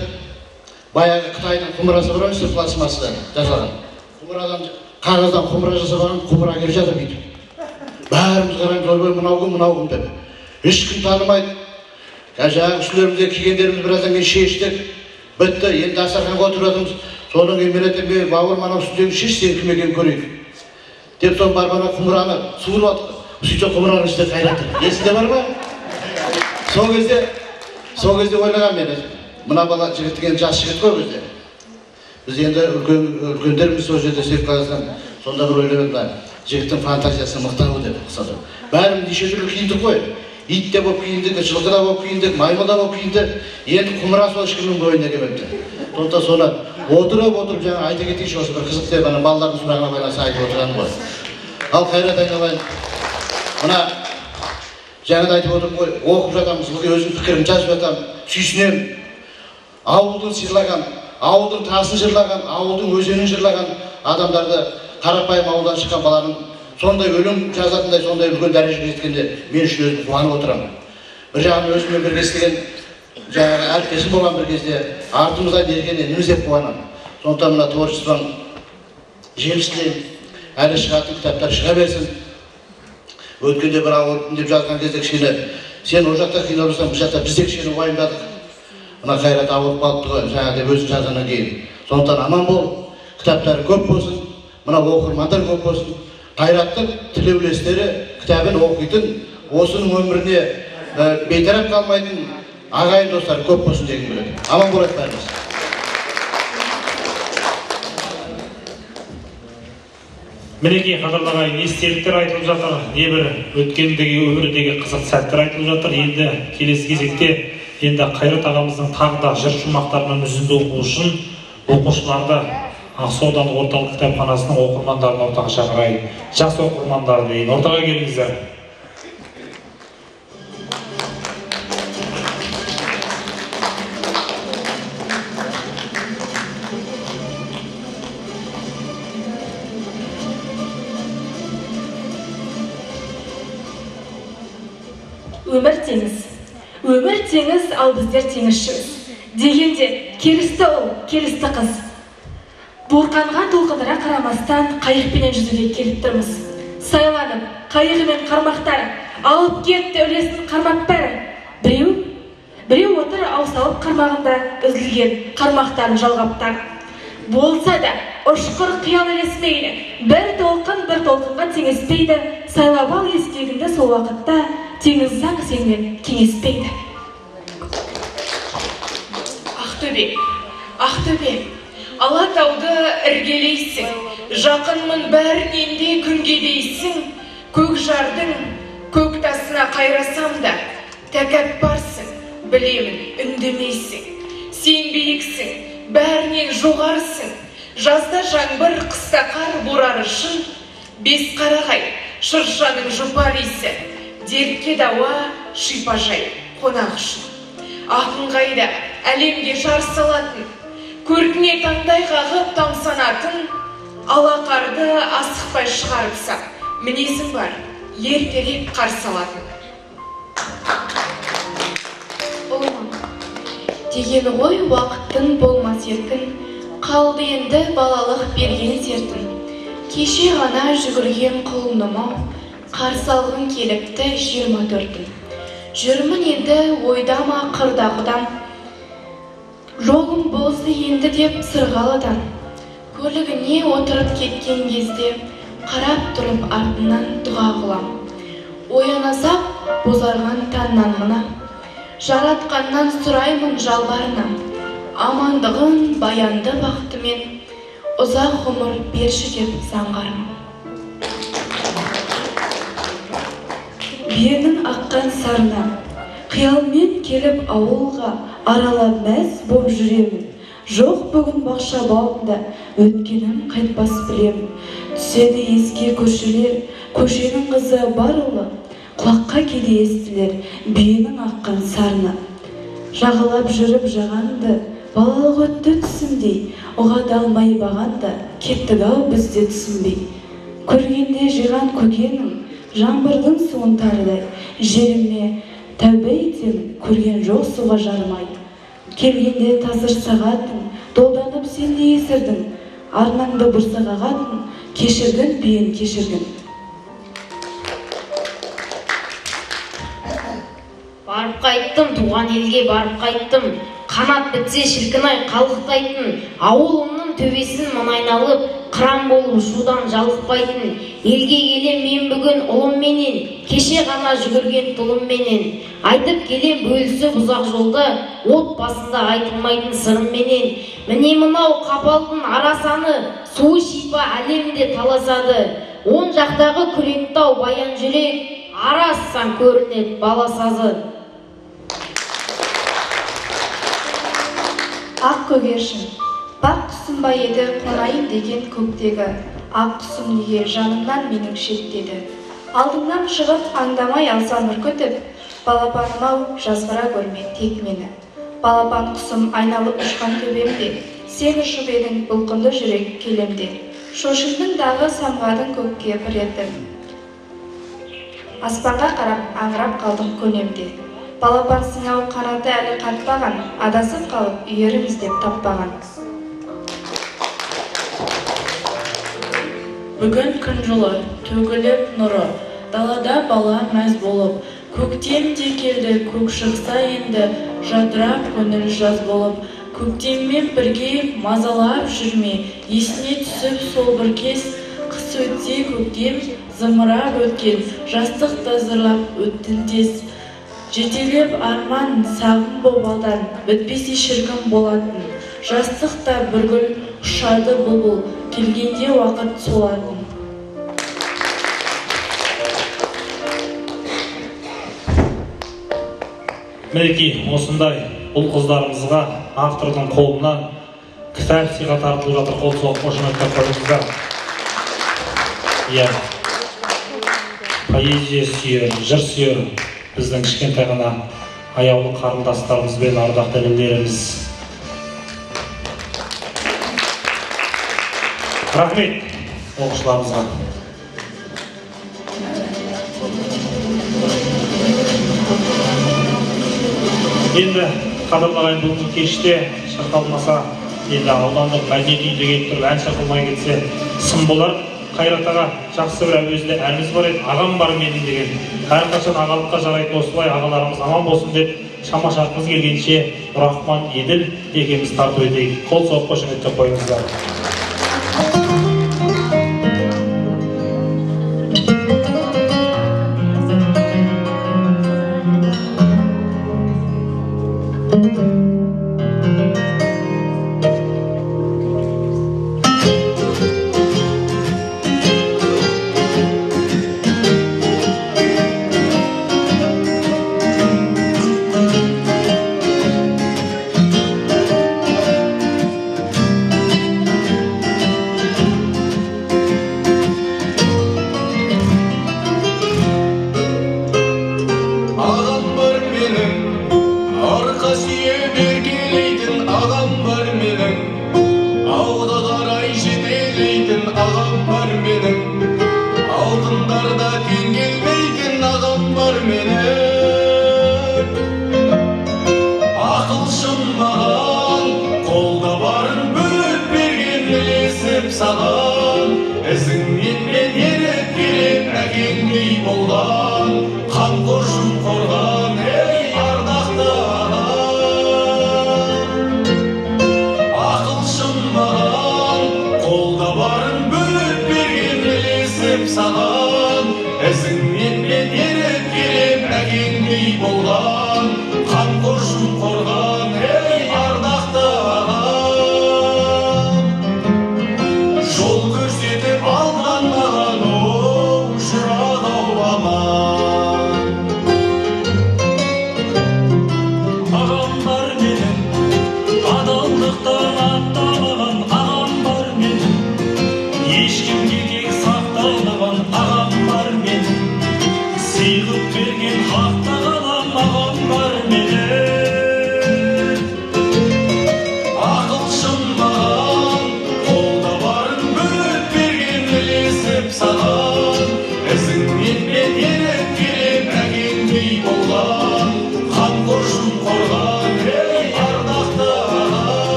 Баяғы Қытайдың құмырасы бар ғой, пластмассадан жасалған. Құмырадан қағаздан құмыра жасаған, құмыра келіп жатыр дейді. Бәріміз қараймыз, ойбай мынау кім деп. Ешкім танымайды. Жаңағы кісілерімізде кигендеріміз біраздан кейін шештік. Бітті, енді дастарханға отырып жатырмыз. Содан кейін мен айтамын, бауыр мана үстіндегі шеш, сен кім екенін көрейік. Деп соң барып ана құмыраны суырып алдық. Сөйтіп құмыраның ішінде Қайрат. Есінде бар ма? Сол кезде ойлаған мен. Мына бала жігіттіген жас жігіт қой бізде. Біз енді үлкендеріміз сол жерде сөйтіп қаласынан сонда бір ойлап жігіттің фантазиясы мықтау деп қысады. Бәріміз неше түрлі киіндік қой. Ит те болып киіндік, жылқы да болып киіндік, маймыл да болып киіндік. Енді құмыра сол ешкімнің бойына келмепті. Сондықтан соны отырып жаңа айта кетейінші, осы бір қызық деп балалардың сұрағына байланысты айтып отырғаным ғой. Ал Қайрат айналайын. Мына жаңада айтып отырмын ғой, оқып жатамыз, өзім пікірім жазып жатамын, сүйсінемін. Ауылдың сыйлаған, ауылдың тасын жырлаған, ауылдың өзенін жырлаған адамдарды, қарапайым ауылдан шыққан баланың сондай өлең жазатындай, сондай үлкен дәрежеге жеткенде мен үшін өзім қуанып отырамын. Бір жағынан өзіммен бірге істеген жаңағы әріптесім болған бір кезде артымыздан ерген ініміз деп қуанамын. Сондықтан мына творчествоның жемісі тілеймін. Әлі шығатын кітаптар шыға берсін. Өткенде бір ауырдым деп жазған кезде кішкене сен ол жақта қиналып жүрсің, бұл жақта біз де кішкене уайымдадық. Мына Қайрат ауырып қалыпты ғой, жаңа деп өзін жазғаннан кейін. Сондықтан аман бол, кітаптары көп болсын, мына оқырмандар көп болсын. Қайраттың тілеулестері кітабын оқитын, осының өміріне бейтарап қалмайтын ағайын достар көп болсын дегім келеді. Аман болайық бәріміз. Мінекей қадірлі естеліктер айтылып жатыр, небір өткендегі өмірдегі қызық сәттер айтылып жатыр. Енді келесі кезекте енді Қайрат ағамыздың тағы да жыр шумақтарынан үзінді оқу үшін оқушыларды Ақсу аудандық орталық кітапханасының оқырмандарын ортаға шақырайын. Жас оқырмандар дейін, ортаға келіңіздер. Өмір теңіз. Өмір теңіз, ал біздер теңізшіміз. Дегенде, келісті ол, келісті қыз. Буырқанға толқындыра қарамастан қайықпенен жүзуге келіп тұрмыз. Сайланып, қайығы мен қармақтар, алып кетті үлесін қармақ бәрі. Біреу отыр аусалып қармағында үзілген қармақтарын жалғаптар. Болса да, ұшқыр қиял елесмейді, бір толқынға теңеспейді, сайлап ал ескегінді сол уақытта, теңіз заң сенен кеңеспейді. Ақтөбе, Алатауды іргелейсің, жақынмын бәрінен де күнге дейсің, көк жардың көк тасына қайрасам да, тәкаппарсың, білемін, үндемейсің. Сен биіксің, бәрінен жоғарысың, жазда жаңбыр, қыста қар борар үшін, бес қарағай, шыршаның жұпар иісі, дертке дауа, шипажай, қонақ үшін. Ақын қайда, әлемге жар салатын, көркіне таңдай қағып тамсанатын, алақарды асықпай шығарыпса, мінезің бар, ертерек қарсы алатын. Деген ғой уақыттың болмас еркін, қалды енді балалық берген сертін. Кеше ғана жүгірген құлыным-ау, қарсы алғың келіпті 24-ін. Жүрмін енді ойдама қырдағыдан, жолым бозды енді деп сырғалыдан. Көлігіне отырып кеткен кезде, қарап тұрып артынан дұға қылам. Оянасап, бозарған таңнан мына, жаратқаннан сұраймын жалбарына. Амандығын баянды бақытымен, ұзақ ғұмыр берші деп заңғарым. Биенің аққан сарына, қиялмен келіп ауылға, аралап мәз боп жүремін. Жоқ бүгін бақша бауында, өткенім қайтпас білемін. Түседі еске көшелер, көшенің қызы бар ұлы, құлаққа келе естілер биенің аққан сарына. Жағалап жүріп жағанды, балалық өтті түсіндей, ұға далмай бағанда, кеттік-ау бізде түсінбей. Көргенде жиған көкенің, жаңбырдың суын тарыдай, жеріме тәубе етемін, көрген жоқ суға жарымай. Келгенде тасыр сағатын, долданып сенде есірдің, арнаңды бұрса қағатын, кешіргін биен кешіргін. Барып қайттым, туған елге барып қайттым, қанат бітсе шіркінай қалықтайтын, ауылымның төбесін мұнайналып, қыран болып ұшудан жалықпайтын. Елге келем мен бүгін ұлымменен, кеше ғана жүгірген тұлымменен. Айтып келем бөлісіп ұзақ жолды, от басында айтылмайтын сырымменен. Міне мынау қапалдың арасаны, суы шипа әлемде таласады. Он жақтағы күректау баян жүрек, арассан көрінет баласазы. Ақ көгершін, бақ құсым ба еді қонайын деген көктегі, ақ құсым неге жанымнан менің шеттеді. Алдыңнан шығып аңдамай алсам үркітіп, балапаным-ау жазғыра көрме тек мені. Балапан құсым айналып ұшқан төбемде, сен ұшып едің бұлқынды жүрек келемде. Шошындың дағы самғадың көкке бір етім. Аспанға қарап аңырап қалдым көнемде. Балапансың-ау қанаты әлі қатпаған, адасып қалып үйерім іздеп таппаған. Бүгін күн жылы, төгіліп нұры, далада бала мәз болып, көктем де келді, көк шықса енді, жадырап көңіл жаз болып. Көктеммен бірге мазалап жүрме, есіне түсіп сол бір кез, қыс өтсе көктем зымырап өткен, жастық тазырлап өттін тез. Жетелеп арман сағым боп алдан, бітпесе шіркін болатын. Жастықта бір гүл ұшады бұлбұл, келгенде уақыт солатын. Мінекей осындай ұл қыздарымызға автордың қолынан кітап сыйға тартылып жатыр. Қол соғып қошеметтеп қойыңыздар. Иә, поэзия сүйер, жыр сүйер біздің кішкентай ғана аяулы қарындастарымыз бен ардақты інілеріміз. Рахмет оқушыларымызға. Енді қадірлаған бүгінгі кеште шырқалмаса, енді аудандық мәдениет үйінде келіп тұрып ән шырқалмай кетсе сын болар. Қайрат аға, жақсы бір әуезді әніміз бар еді, ағам бар менің деген. Әрқашан ағалыққа жарайтын осылай ағаларымыз аман болсын деп шама шарқымыз келгенше Рахман Еділ дегеніміз тарту етейік. Қол соғып қошеметтеп қойыңыздар.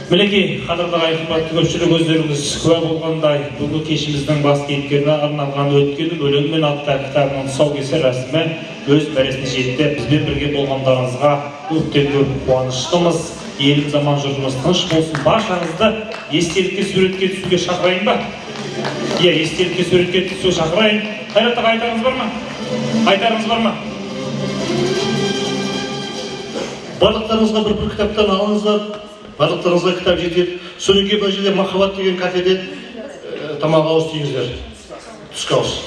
Мінекей, қадірлі қымбатты көпшілік өздеріңіз куә болғандай, бүгінгі кешіміздің бас кейіпкеріне арналған өткенім өлеңмен атты кітабының тұсаукесер рәсімі өз мәресіне жетті. Бізбен бірге болғандарыңызға көптен көп қуаныштымыз. Еліміз аман, жұртымыз тыныш болсын. Баршаңызды естелікке суретке түсуге шақырайын ба? Иә, естелікке суретке түсуге шақырайын. Қайрат аға, айтарыңыз бар ма? Айтарыңыз бар ма? Барлықтарыңызға бір кітаптан алыңыздар. Барлықтарыңызға кітап жетеді. Содан кейін бұл жерде махаббат деген кафеде тамақ ауыз тиіңіздер. Түскі ауыз.